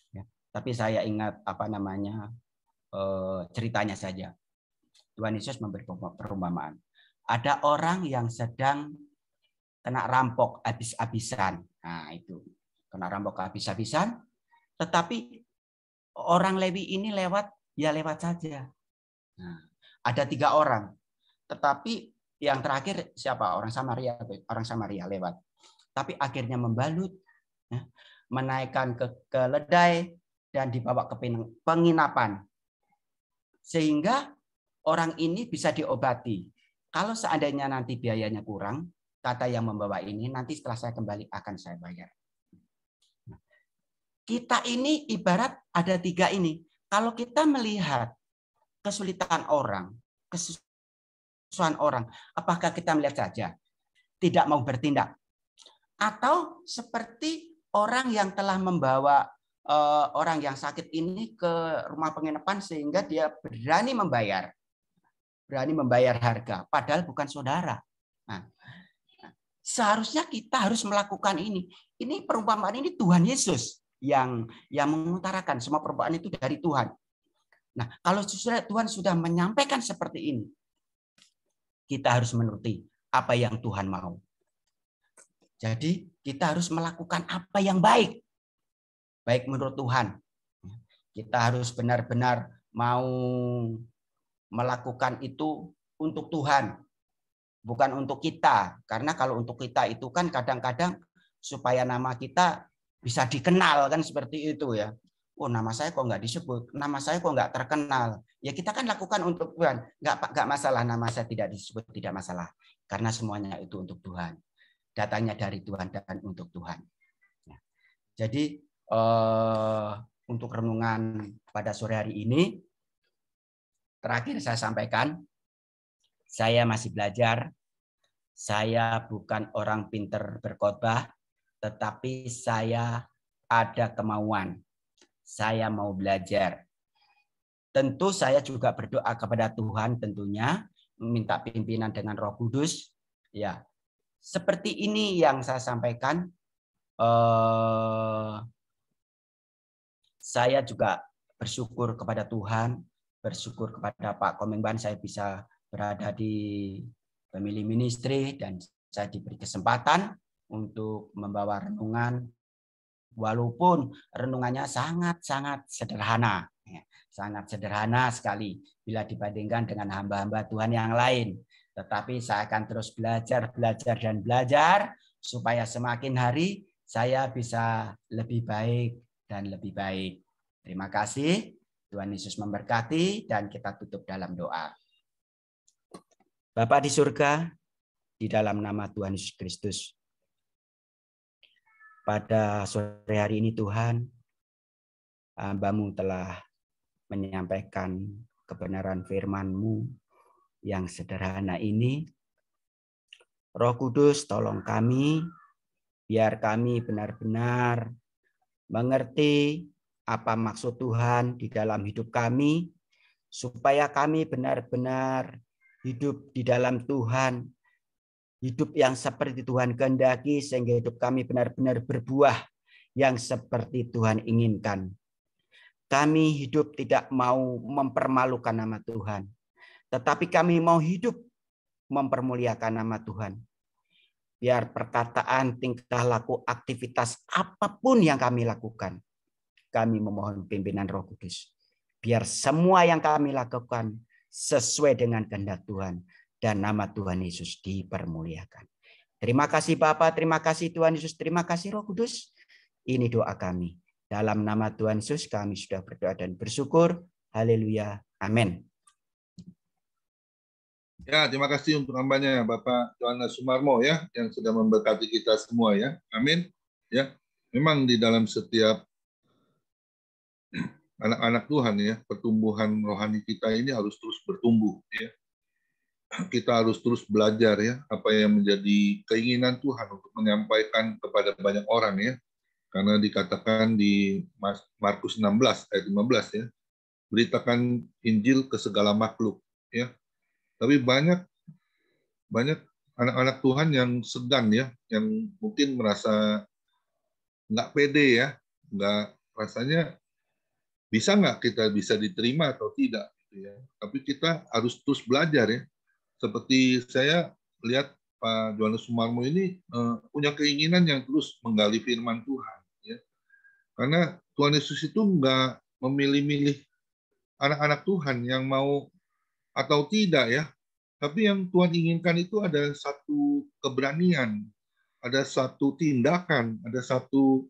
ya, tapi saya ingat ceritanya saja. Tuhan Yesus memberi perumpamaan. Ada orang yang sedang kena rampok habis-habisan. Nah, itu kena rampok habis-habisan, tetapi orang Lewi ini lewat saja. Nah, ada 3 orang, tetapi yang terakhir siapa? Orang Samaria lewat. Tapi akhirnya membalut, ya, menaikkan ke keledai dan dibawa ke penginapan. Sehingga orang ini bisa diobati. Kalau seandainya nanti biayanya kurang, kata yang membawa ini, nanti setelah saya kembali akan saya bayar. Kita ini ibarat ada 3 ini. Kalau kita melihat kesulitan orang, kesusahan orang, apakah kita melihat saja, tidak mau bertindak? Atau seperti orang yang telah membawa orang yang sakit ini ke rumah penginapan sehingga dia berani membayar harga, padahal bukan saudara. Nah, seharusnya kita harus melakukan ini. Ini perumpamaan ini Tuhan Yesus yang mengutarakan, semua perumpamaan itu dari Tuhan. Nah, kalau Tuhan sudah menyampaikan seperti ini, kita harus menuruti apa yang Tuhan mau. Jadi kita harus melakukan apa yang baik. Baik menurut Tuhan. Kita harus benar-benar mau melakukan itu untuk Tuhan. Bukan untuk kita. Karena kalau untuk kita itu kan kadang-kadang supaya nama kita bisa dikenal kan seperti itu ya. Oh, nama saya kok nggak disebut, nama saya kok nggak terkenal. Ya kita kan lakukan untuk Tuhan. Nggak masalah nama saya tidak disebut, tidak masalah. Karena semuanya itu untuk Tuhan. Datangnya dari Tuhan dan untuk Tuhan. Jadi untuk renungan pada sore hari ini, terakhir saya sampaikan, saya masih belajar. Saya bukan orang pinter berkhotbah, tetapi saya ada kemauan. Saya mau belajar. Tentu saya juga berdoa kepada Tuhan tentunya, meminta pimpinan dengan Roh Kudus. Ya, seperti ini yang saya sampaikan. Saya juga bersyukur kepada Tuhan, bersyukur kepada Pak Komengban saya bisa berada di Family Ministry dan saya diberi kesempatan untuk membawa renungan walaupun renungannya sangat-sangat sederhana. Sangat sederhana sekali bila dibandingkan dengan hamba-hamba Tuhan yang lain. Tetapi saya akan terus belajar supaya semakin hari saya bisa lebih baik dan lebih baik. Terima kasih. Tuhan Yesus memberkati dan kita tutup dalam doa. Bapa di surga, di dalam nama Tuhan Yesus Kristus, pada sore hari ini Tuhan, hamba-Mu telah menyampaikan kebenaran firman-Mu yang sederhana ini. Roh Kudus, tolong kami, biar kami benar-benar mengerti apa maksud Tuhan di dalam hidup kami, supaya kami benar-benar hidup di dalam Tuhan, hidup yang seperti Tuhan kehendaki, sehingga hidup kami benar-benar berbuah yang seperti Tuhan inginkan. Kami hidup tidak mau mempermalukan nama Tuhan, tetapi kami mau hidup mempermuliakan nama Tuhan. Biar perkataan, tingkah laku, aktivitas apapun yang kami lakukan, kami memohon pimpinan Roh Kudus. Biar semua yang kami lakukan sesuai dengan kehendak Tuhan dan nama Tuhan Yesus dipermuliakan. Terima kasih Bapa, terima kasih Tuhan Yesus, terima kasih Roh Kudus. Ini doa kami. Dalam nama Tuhan Yesus kami sudah berdoa dan bersyukur. Haleluya. Amin. Ya, terima kasih untuk hambanya Bapak Yohanes Sumarmo ya, yang sudah memberkati kita semua ya. Amin. Ya, memang di dalam setiap anak-anak Tuhan ya, pertumbuhan rohani kita ini harus terus bertumbuh ya. Kita harus terus belajar ya, apa yang menjadi keinginan Tuhan untuk menyampaikan kepada banyak orang ya. Karena dikatakan di Markus 16 ayat 15 ya, beritakan Injil ke segala makhluk ya. Tapi banyak anak-anak Tuhan yang segan ya, yang mungkin merasa nggak pede ya, nggak rasanya bisa nggak kita bisa diterima atau tidak gitu ya. Tapi kita harus terus belajar ya. Seperti saya lihat Pak Yohanes Sumarmo ini punya keinginan yang terus menggali firman Tuhan ya. Karena Tuhan Yesus itu nggak memilih-milih anak-anak Tuhan yang mau atau tidak ya. Tapi yang Tuhan inginkan itu ada satu keberanian, ada satu tindakan, ada satu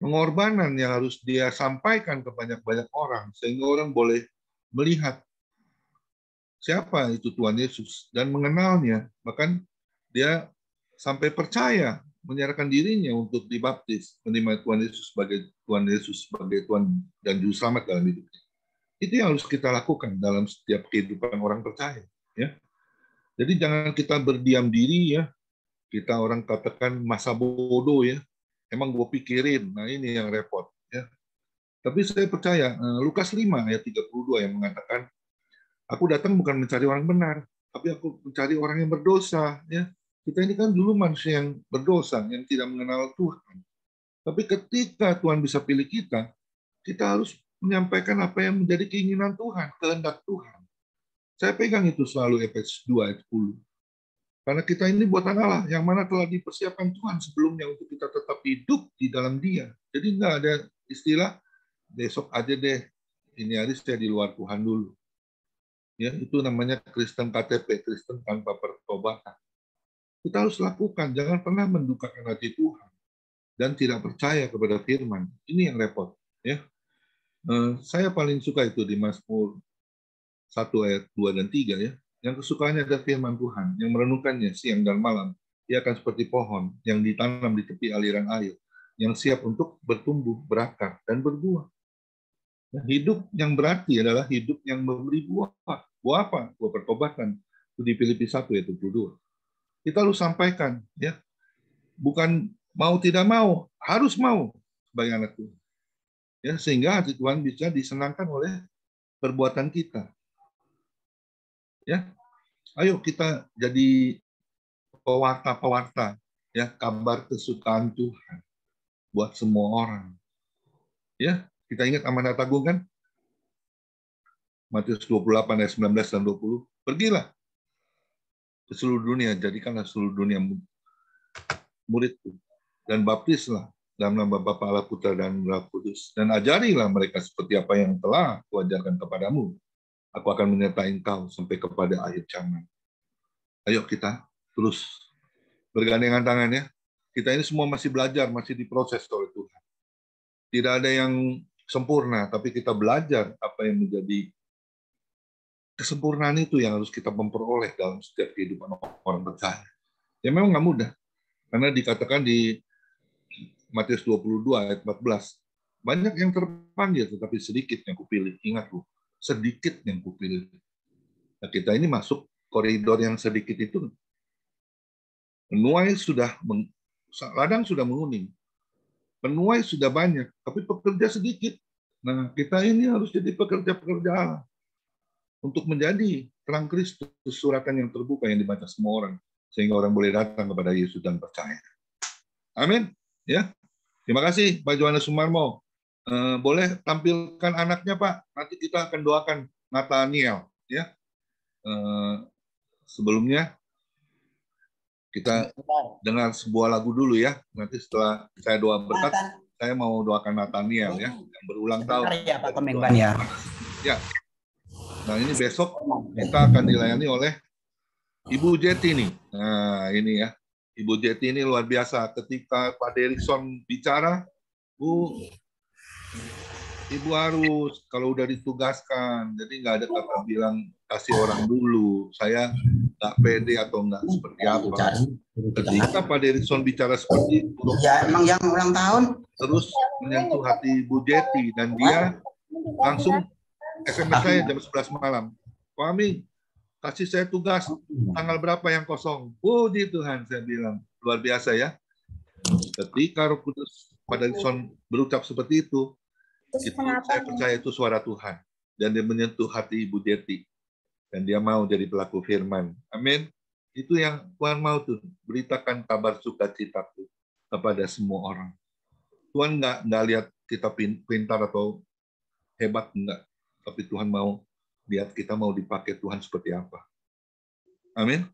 pengorbanan yang harus dia sampaikan ke banyak-banyak orang, sehingga orang boleh melihat siapa itu Tuhan Yesus dan mengenalnya. Bahkan dia sampai percaya, menyerahkan dirinya untuk dibaptis, menerima Tuhan Yesus sebagai Tuhan dan Juru Selamat dalam hidupnya. Itu yang harus kita lakukan dalam setiap kehidupan orang percaya. Ya, jadi jangan kita berdiam diri ya. Kita orang katakan masa bodoh ya. Emang gue pikirin. Nah ini yang repot ya. Tapi saya percaya Lukas 5 ayat 32 yang mengatakan, aku datang bukan mencari orang benar, tapi aku mencari orang yang berdosa ya. Kita ini kan dulu manusia yang berdosa, yang tidak mengenal Tuhan. Tapi ketika Tuhan bisa pilih kita harus menyampaikan apa yang menjadi keinginan Tuhan, kehendak Tuhan. Saya pegang itu selalu Efesus 2 ayat 10. Karena kita ini buatan Allah, yang mana telah dipersiapkan Tuhan sebelumnya untuk kita tetap hidup di dalam Dia. Jadi nggak ada istilah, besok aja deh, ini hari saya di luar Tuhan dulu. Ya, itu namanya Kristen KTP, Kristen tanpa pertobatan. Kita harus lakukan, jangan pernah mendukakan hati Tuhan dan tidak percaya kepada firman. Ini yang repot. Ya, saya paling suka itu di Mazmur 1 ayat 2 dan 3 ya. Yang kesukaannya adalah firman Tuhan, yang merenungkannya siang dan malam. Ia akan seperti pohon yang ditanam di tepi aliran air, yang siap untuk bertumbuh, berakar, dan berbuah. Nah, hidup yang berarti adalah hidup yang memberi buah. Buah apa? Buah pertobatan. Itu di Filipi 1 ayat 22. Kita harus sampaikan, ya, bukan mau tidak mau, harus mau sebagai anak Tuhan. Ya, sehingga hati Tuhan bisa disenangkan oleh perbuatan kita. Ya, ayo kita jadi pewarta-pewarta, ya, kabar kesukaan Tuhan buat semua orang. Ya, kita ingat amanat agung kan? Matius 28 ayat 19 dan 20. Pergilah ke seluruh dunia, jadikanlah seluruh dunia muridku, dan baptislah dalam nama Bapa, Allah, Putra, dan Roh Kudus, dan ajarilah mereka seperti apa yang telah kuajarkan kepadamu. Aku akan menyertai engkau sampai kepada akhir zaman. Ayo kita terus bergandengan tangan ya. Kita ini semua masih belajar, masih diproses oleh Tuhan. Tidak ada yang sempurna, tapi kita belajar apa yang menjadi kesempurnaan itu yang harus kita memperoleh dalam setiap kehidupan orang percaya. Ya memang nggak mudah, karena dikatakan di Matius 22 ayat 14, banyak yang terpanggil, tetapi sedikit yang kupilih. Ingat loh, sedikit yang kupilih. Nah, kita ini masuk koridor yang sedikit itu. Penuai sudah, ladang sudah menguning. Penuai sudah banyak, tapi pekerja sedikit. Nah, kita ini harus jadi pekerja-pekerja Allah untuk menjadi terang Kristus, suratan yang terbuka yang dibaca semua orang, sehingga orang boleh datang kepada Yesus dan percaya. Amin. Ya, terima kasih Pak Johannes Sumarmo. Boleh tampilkan anaknya Pak. Nanti kita akan doakan Nathaniel. Ya. Sebelumnya kita dengar sebuah lagu dulu ya. Nanti setelah saya doa berkat, saya mau doakan Nathaniel ya, yang berulang tahun. Ya Pak Komengban ya. Ya. Nah ini besok kita akan dilayani oleh Ibu Jeti nih. Nah ini ya, Ibu Jeti ini luar biasa. Ketika Pak Derikson bicara, Ibu harus kalau udah ditugaskan, jadi nggak ada kata bilang kasih orang dulu. Saya nggak pede atau nggak seperti apa. Ketika Pak Derikson bicara seperti itu, ya emang yang ulang tahun terus menyentuh hati Ibu Jeti dan dia langsung SMS saya jam 11 malam. Pak Ami, kasih saya tugas tanggal berapa yang kosong. Puji Tuhan, saya bilang. Luar biasa ya. Ketika Roh Kudus Pak Derikson berucap seperti itu, saya percaya itu suara Tuhan. Dan dia menyentuh hati Ibu Jeti. Dan dia mau jadi pelaku firman. Amin. Itu yang Tuhan mau tuh. Beritakan kabar sukacita kepada semua orang. Tuhan nggak lihat kita pintar atau hebat, enggak. Tapi Tuhan mau lihat kita mau dipakai Tuhan seperti apa. Amin.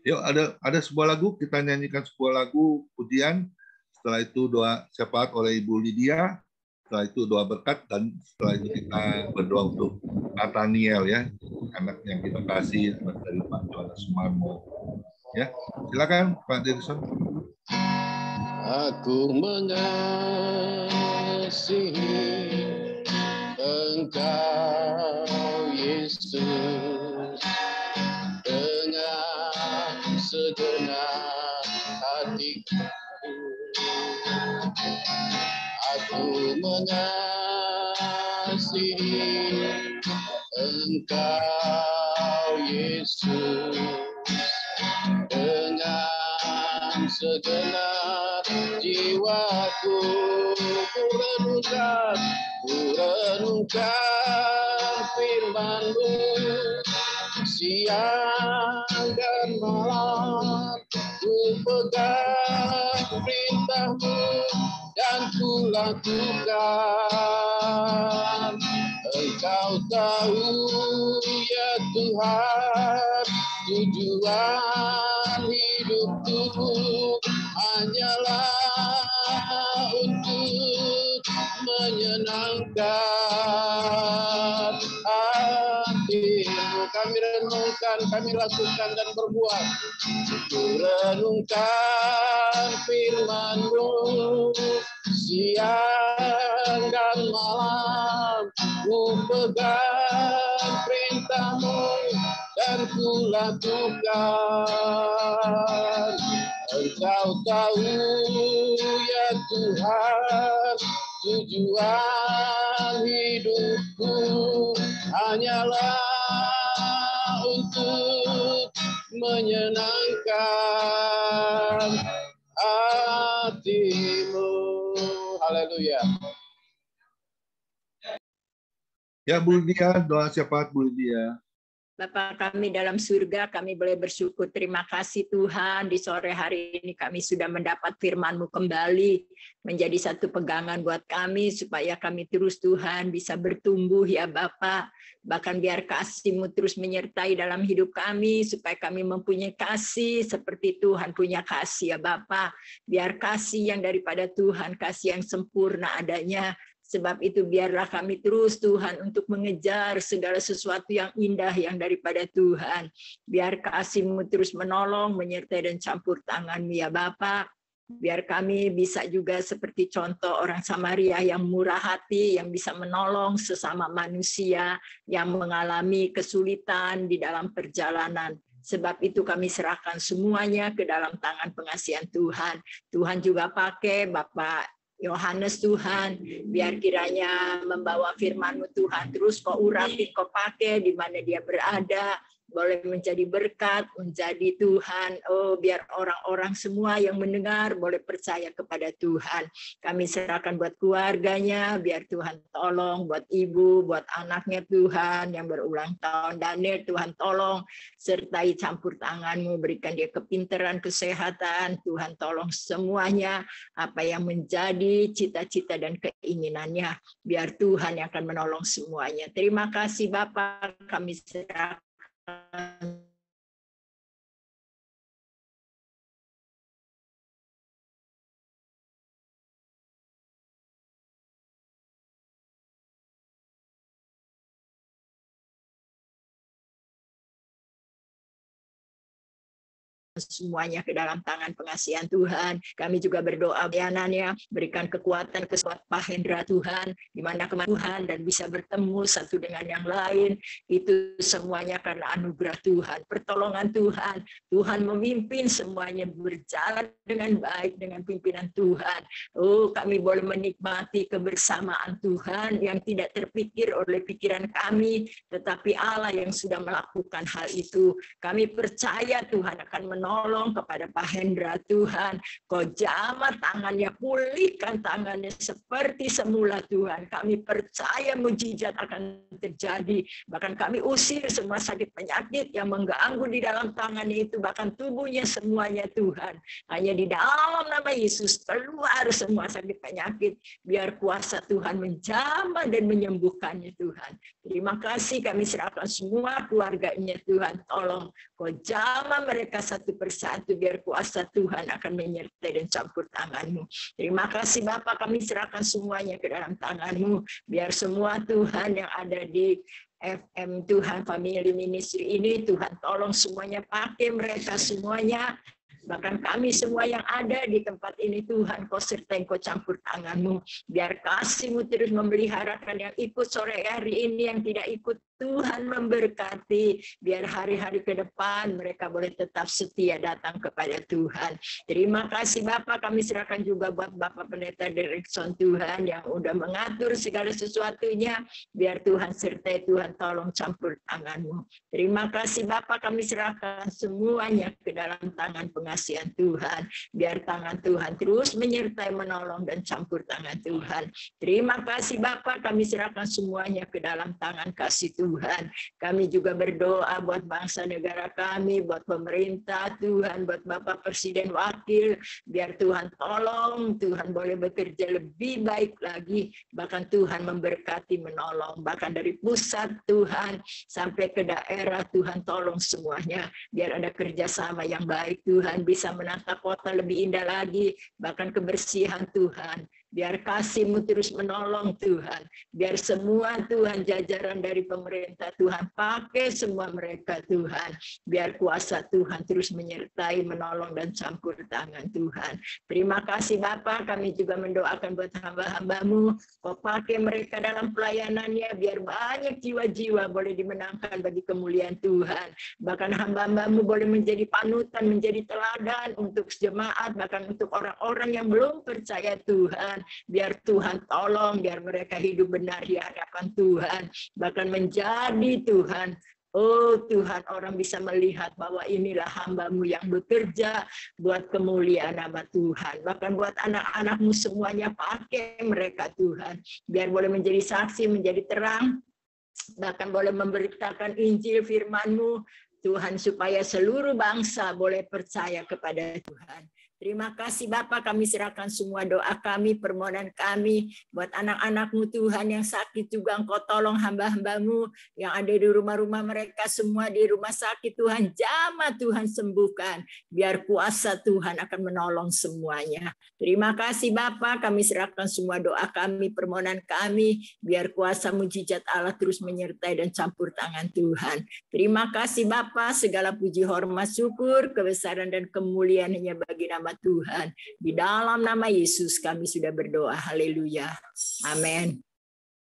Yuk ada sebuah lagu, kita nyanyikan sebuah lagu pujian. Setelah itu doa syafaat oleh Ibu Lydia. Setelah itu doa berkat, dan setelah itu kita berdoa untuk Nathaniel ya, anak yang kita kasih dari Pak Johannes Sumarmo. Ya, silakan Pak Derikson. Aku mengasihi Engkau Yesus dengan segenap hatiku. Aku mengasihi Engkau Yesus dengan segenap jiwaku. Ku renungkan firman-Mu siang dan malam. Ku pegang perintah-Mu dan ku lakukan. Engkau tahu ya Tuhan, tujuan hidupku hanyalah untuk menyenangkan hatimu. Kami renungkan, kami lakukan dan berbuat. Renungkan firman-Mu siang dan malam, ku pegang perintah-Mu dan ku lakukan. Engkau tahu ya Tuhan, tujuan hidupku hanyalah untuk menyenangkan hati-Mu. Haleluya. Ya, Bu Lydia, doa syafaat Bu Lydia. Bapa kami dalam surga, kami boleh bersyukur. Terima kasih Tuhan, di sore hari ini kami sudah mendapat firman-Mu kembali, menjadi satu pegangan buat kami, supaya kami terus Tuhan bisa bertumbuh ya Bapa. Bahkan biar kasih-Mu terus menyertai dalam hidup kami, supaya kami mempunyai kasih seperti Tuhan punya kasih ya Bapa. Biar kasih yang daripada Tuhan, kasih yang sempurna adanya. Sebab itu biarlah kami terus Tuhan untuk mengejar segala sesuatu yang indah yang daripada Tuhan. Biar kasih-Mu terus menolong, menyertai dan campur tangan-Mu ya Bapa. Biar kami bisa juga seperti contoh orang Samaria yang murah hati, yang bisa menolong sesama manusia yang mengalami kesulitan di dalam perjalanan. Sebab itu kami serahkan semuanya ke dalam tangan pengasihan Tuhan. Tuhan juga pakai Bapak Yohanes Tuhan, biar kiranya membawa firman-Mu Tuhan, terus Kau urapi, Kau pakai di mana dia berada, boleh menjadi berkat, menjadi Tuhan. Oh, biar orang-orang semua yang mendengar boleh percaya kepada Tuhan. Kami serahkan buat keluarganya, biar Tuhan tolong, buat ibu, buat anaknya Tuhan yang berulang tahun. Daniel, Tuhan tolong, sertai campur tangan-Mu, berikan dia kepintaran, kesehatan. Tuhan tolong semuanya, apa yang menjadi cita-cita dan keinginannya, biar Tuhan yang akan menolong semuanya. Terima kasih Bapa, kami serahkan semuanya ke dalam tangan pengasihan Tuhan. Kami juga berdoa pelayanannya, berikan kekuatan Pak Hendra Tuhan, di mana Tuhan dan bisa bertemu satu dengan yang lain. Itu semuanya karena anugerah Tuhan, pertolongan Tuhan. Tuhan memimpin semuanya berjalan dengan baik dengan pimpinan Tuhan. Oh, kami boleh menikmati kebersamaan Tuhan yang tidak terpikir oleh pikiran kami, tetapi Allah yang sudah melakukan hal itu. Kami percaya Tuhan akan menolong kepada Pak Hendra Tuhan. Kau jamah tangannya, pulihkan tangannya seperti semula Tuhan. Kami percaya mujizat akan terjadi. Bahkan kami usir semua sakit penyakit yang mengganggu di dalam tangannya itu, bahkan tubuhnya semuanya Tuhan. Hanya di dalam nama Yesus keluar semua sakit penyakit. Biar kuasa Tuhan menjamah dan menyembuhkannya Tuhan. Terima kasih, kami serahkan semua keluarganya Tuhan. Tolong Kau jamah mereka satu persatu, biar kuasa Tuhan akan menyertai dan campur tangan-Mu. Terima kasih Bapa, kami serahkan semuanya ke dalam tangan-Mu. Biar semua Tuhan yang ada di FM Tuhan Family Ministry ini, Tuhan tolong semuanya, pakai mereka semuanya. Bahkan kami semua yang ada di tempat ini, Tuhan, Kau sertai, Kau campur tangan-Mu. Biar kasih-Mu terus memeliharakan yang ikut sore hari ini, yang tidak ikut, Tuhan memberkati. Biar hari-hari ke depan mereka boleh tetap setia datang kepada Tuhan. Terima kasih Bapak, kami serahkan juga buat Bapak Pendeta Derikson Tuhan, yang udah mengatur segala sesuatunya. Biar Tuhan sertai, Tuhan tolong campur tangan-Mu. Terima kasih Bapak, kami serahkan semuanya ke dalam tangan pengasihan Tuhan. Biar tangan Tuhan terus menyertai, menolong, dan campur tangan Tuhan. Terima kasih Bapak, kami serahkan semuanya ke dalam tangan kasih Tuhan. Tuhan. Kami juga berdoa buat bangsa negara kami, buat pemerintah Tuhan, buat Bapak Presiden Wakil, biar Tuhan tolong, Tuhan boleh bekerja lebih baik lagi, bahkan Tuhan memberkati, menolong, bahkan dari pusat Tuhan sampai ke daerah, Tuhan tolong semuanya, biar ada kerjasama yang baik Tuhan, bisa menata kota lebih indah lagi, bahkan kebersihan Tuhan. Biar kasih-Mu terus menolong Tuhan. Biar semua Tuhan jajaran dari pemerintah Tuhan pakai semua mereka Tuhan. Biar kuasa Tuhan terus menyertai, menolong dan campur tangan Tuhan. Terima kasih Bapa, kami juga mendoakan buat hamba-hamba-Mu. Kau pakai mereka dalam pelayanannya biar banyak jiwa-jiwa boleh dimenangkan bagi kemuliaan Tuhan. Bahkan hamba-hamba-Mu boleh menjadi panutan, menjadi teladan untuk jemaat, bahkan untuk orang-orang yang belum percaya Tuhan. Biar Tuhan tolong, biar mereka hidup benar di hadapan Tuhan, bahkan menjadi Tuhan. Oh Tuhan, orang bisa melihat bahwa inilah hamba-Mu yang bekerja buat kemuliaan nama Tuhan. Bahkan buat anak-anak-Mu semuanya, pakai mereka Tuhan, biar boleh menjadi saksi, menjadi terang, bahkan boleh memberitakan Injil firman-Mu Tuhan, supaya seluruh bangsa boleh percaya kepada Tuhan. Terima kasih Bapa, kami serahkan semua doa kami, permohonan kami buat anak-anak-Mu Tuhan yang sakit juga, Engkau tolong hamba-hamba-Mu yang ada di rumah-rumah mereka, semua di rumah sakit Tuhan, jamah Tuhan sembuhkan, biar kuasa Tuhan akan menolong semuanya. Terima kasih Bapa, kami serahkan semua doa kami, permohonan kami, biar kuasa mujizat Allah terus menyertai dan campur tangan Tuhan. Terima kasih Bapa, segala puji hormat syukur, kebesaran dan kemuliaan hanya bagi nama Tuhan. Di dalam nama Yesus kami sudah berdoa. Haleluya. Amin.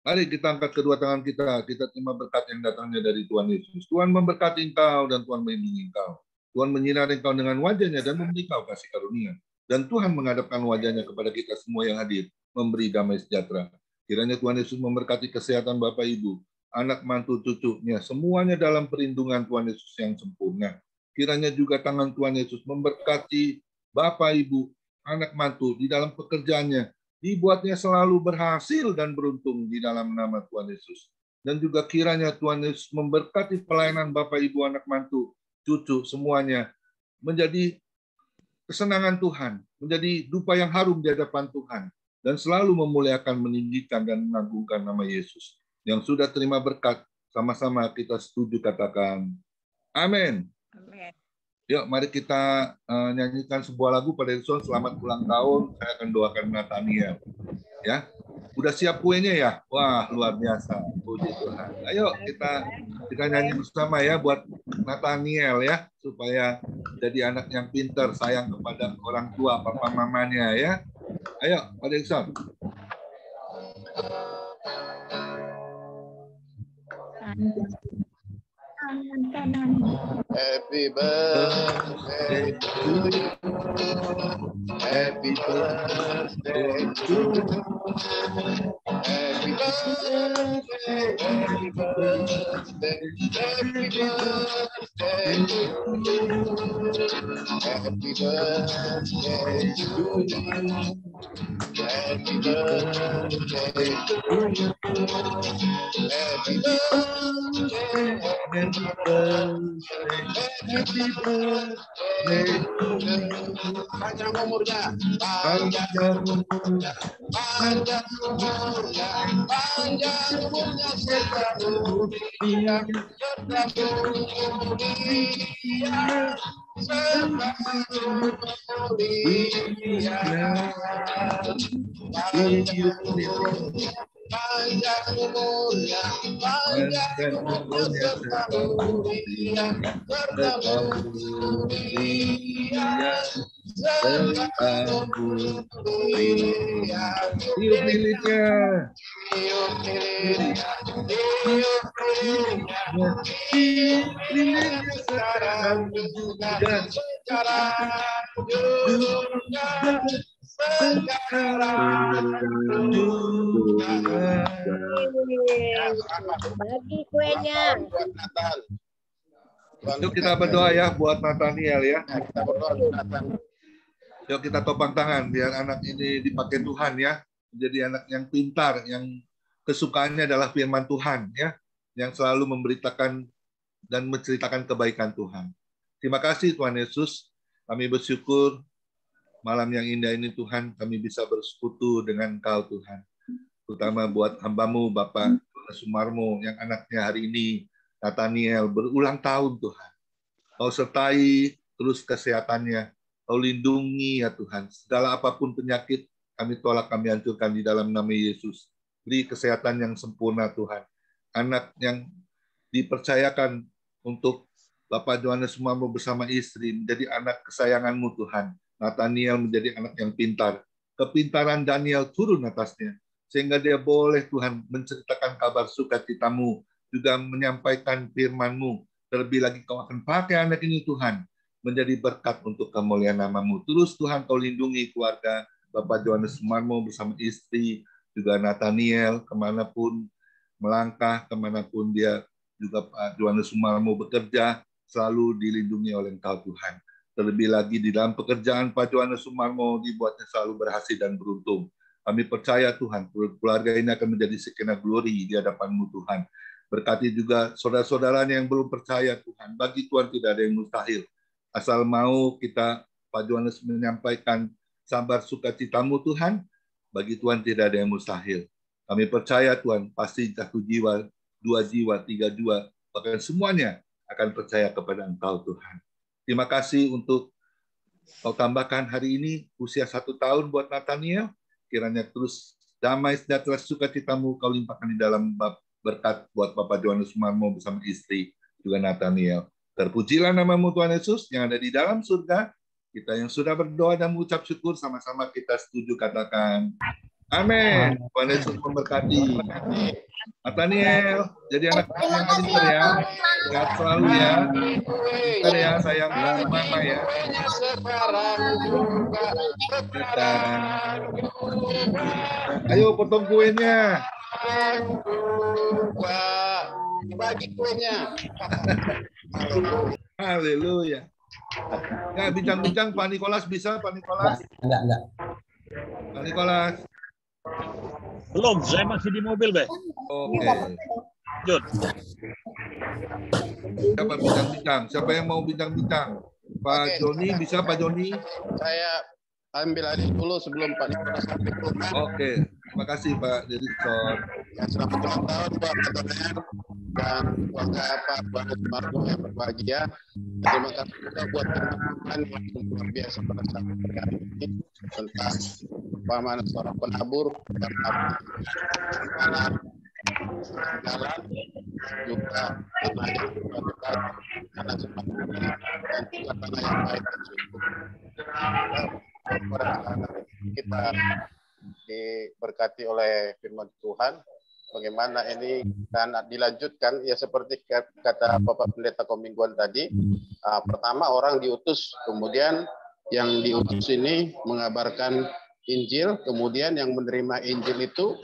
Mari kita angkat kedua tangan kita terima berkat yang datangnya dari Tuhan Yesus. Tuhan memberkati engkau dan Tuhan melindungi engkau. Tuhan menyinari engkau dengan wajahnya dan memberi engkau kasih karunia. Dan Tuhan menghadapkan wajahnya kepada kita semua yang hadir, memberi damai sejahtera. Kiranya Tuhan Yesus memberkati kesehatan Bapak Ibu, anak mantu cucunya, semuanya dalam perlindungan Tuhan Yesus yang sempurna. Kiranya juga tangan Tuhan Yesus memberkati Bapak, Ibu, anak mantu di dalam pekerjaannya, dibuatnya selalu berhasil dan beruntung di dalam nama Tuhan Yesus. Dan juga kiranya Tuhan Yesus memberkati pelayanan Bapak, Ibu, anak mantu, cucu, semuanya, menjadi kesenangan Tuhan, menjadi dupa yang harum di hadapan Tuhan, dan selalu memuliakan, meninggikan, dan mengagungkan nama Yesus. Yang sudah terima berkat, sama-sama kita setuju katakan, amin. Amin. Yuk, mari kita nyanyikan sebuah lagu pada Edson, selamat ulang tahun. Saya akan doakan Nathaniel. Ya, udah siap kuenya ya? Wah, luar biasa. Puji Tuhan. Ayo kita nyanyi bersama ya buat Nathaniel ya, supaya jadi anak yang pintar, sayang kepada orang tua, papa mamanya ya. Ayo, pada Edson. Happy birthday to you. Happy birthday to you. Happy birthday, happy birthday, happy birthday to you. Happy birthday to you. Happy birthday to you. Happy birthday. Happy birthday to you. Panjang umurnya, panjang umurnya, panjang umurnya, panjang umurnya selalu dia selalu dia selalu dia panjang umurnya, panjang umurnya selalu dia selalu dia selalu dia. Tiup lilinnya. Tiup lilinnya, tiup lilinnya, tiup lilinnya sekarang juga, sekarang juga, sekarang juga. Bagi kuenya. Buat Natal. Yuk kita berdoa ya buat Nathaniel ya. Kita berdoa untuk Natal. Yuk kita topang tangan biar anak ini dipakai Tuhan ya. Menjadi anak yang pintar, yang kesukaannya adalah firman Tuhan ya. yang selalu memberitakan dan menceritakan kebaikan Tuhan. Terima kasih Tuhan Yesus. Kami bersyukur malam yang indah ini Tuhan, kami bisa bersekutu dengan Engkau Tuhan. Terutama buat hamba-Mu Bapak Sumarmo yang anaknya hari ini, Nathaniel, berulang tahun Tuhan. Kau sertai terus kesehatannya. Kau lindungi ya Tuhan. Segala apapun penyakit kami tolak, kami hancurkan di dalam nama Yesus. Beri kesehatan yang sempurna Tuhan. Anak yang dipercayakan untuk Bapak Johannes Sumarmo bersama istri menjadi anak kesayangan-Mu Tuhan. Nathaniel menjadi anak yang pintar. Kepintaran Daniel turun atasnya. Sehingga dia boleh Tuhan menceritakan kabar sukacita-Mu. Juga menyampaikan firman-Mu. Terlebih lagi Kau akan pakai anak ini Tuhan. Menjadi berkat untuk kemuliaan nama-Mu. Terus Tuhan Kau lindungi keluarga Bapak Johannes Sumarmo bersama istri. Juga Nathaniel kemanapun melangkah, kemanapun dia juga Pak Johannes Sumarmo bekerja. Selalu dilindungi oleh Engkau Tuhan. Terlebih lagi di dalam pekerjaan Pak Johannes Sumarmo dibuatnya selalu berhasil dan beruntung. Kami percaya Tuhan, keluarga ini akan menjadi sekena glory di hadapan-Mu Tuhan. Berkati juga saudara-saudaranya yang belum percaya Tuhan. Bagi Tuhan tidak ada yang mustahil. Asal mau kita, Pak Johannes menyampaikan sabar sukacita-Mu Tuhan, bagi Tuhan tidak ada yang mustahil. Kami percaya Tuhan, pasti 1 jiwa, 2 jiwa, 3 jiwa, bahkan semuanya akan percaya kepada Engkau Tuhan. Terima kasih untuk Kau tambahkan hari ini usia 1 tahun buat Nathaniel. Kiranya terus damai, sejahtera, sukacita-Mu Kau limpahkan di dalam berkat buat Bapak Johannes Sumarmo bersama istri juga Nathaniel. Terpujilah nama-Mu Tuhan Yesus yang ada di dalam surga. Kita yang sudah berdoa dan mengucap syukur sama-sama kita setuju katakan amin. Tuhan Yesus memberkati. Nathaniel, jadi anak yang pintar ya. Sehat selalu ya. Pintar ya, sayang mama ya. Ayo potong kuenya. Bagi kuenya. Haleluya. Ya, bincang-bincang Pak Nikolas bisa, Pak Nikolas? Enggak. Pak Nikolas. Belum, saya masih di mobil, Be. Oke. Jod. Siapa bincang-bincang? Siapa yang mau bincang-bincang? Pak Joni, bisa Pak Joni? Saya ambil alih dulu sebelum Pak Nikolas sampai ke rumah. Oke. Terima kasih Pak Direktur. Ya, selamat ulang tahun buat Nathaniel dan keluarga Pak Johannes Sumarmo yang berbahagia. Terima kasih juga buat teman-teman yang luar biasa pada saat hari ini tentang paman seorang penabur dan jalan juga tanah yang berbakat, tanah seperti ini dan juga tanah yang baik dan subur. Kita diberkati oleh firman Tuhan. Bagaimana ini dan dilanjutkan ya seperti kata Bapak Pendeta Komingguan tadi. Pertama orang diutus, kemudian yang diutus ini mengabarkan Injil, kemudian yang menerima Injil itu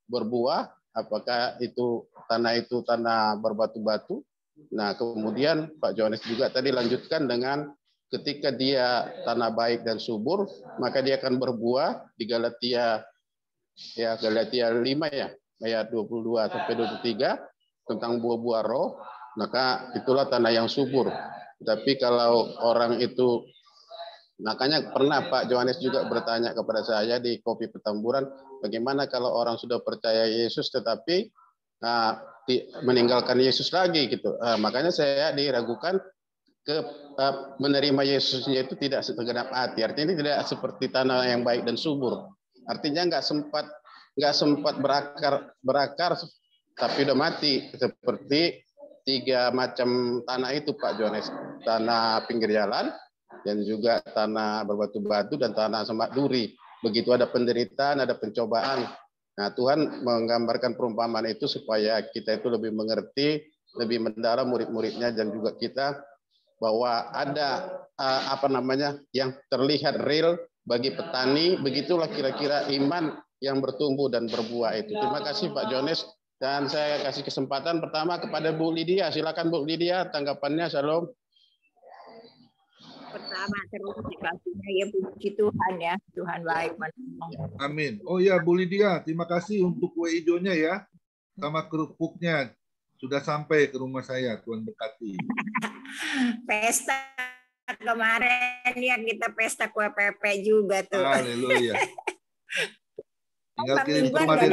berbuah, apakah itu tanah berbatu-batu. Nah, kemudian Pak Johannes juga tadi lanjutkan dengan ketika dia tanah baik dan subur, maka dia akan berbuah di Galatia 5 ya, ayat 22 sampai 23 tentang buah-buah roh, maka itulah tanah yang subur. Tapi kalau orang itu, makanya pernah Pak Johannes juga bertanya kepada saya di Kopi Petamburan, bagaimana kalau orang sudah percaya Yesus tetapi meninggalkan Yesus lagi gitu. Makanya saya diragukan menerima Yesusnya itu tidak segenap hati. Artinya ini tidak seperti tanah yang baik dan subur. Artinya nggak sempat berakar tapi udah mati, seperti 3 macam tanah itu Pak Johannes. Tanah pinggir jalan dan juga tanah berbatu-batu dan tanah semak duri. Begitu ada penderitaan, ada pencobaan. Nah, Tuhan menggambarkan perumpamaan itu supaya kita itu lebih mengerti, lebih mendalam murid-muridnya dan juga kita bahwa ada yang terlihat real bagi petani, begitulah kira-kira iman yang bertumbuh dan berbuah itu. Terima kasih Pak Johannes, dan saya kasih kesempatan pertama kepada Bu Lydia. Silakan Bu Lydia, tanggapannya. Shalom. Pertama terus dikasihnya ya puji Tuhan ya, Tuhan baik menolong. Amin. Oh ya Bu Lydia, terima kasih untuk kue hijaunya ya, sama kerupuknya. sudah sampai ke rumah saya, Tuhan berkati. Pesta kemarin ya, kita pesta kue pepe juga tuh. Haleluya. Tinggal kirim ke Mingguan Madrid.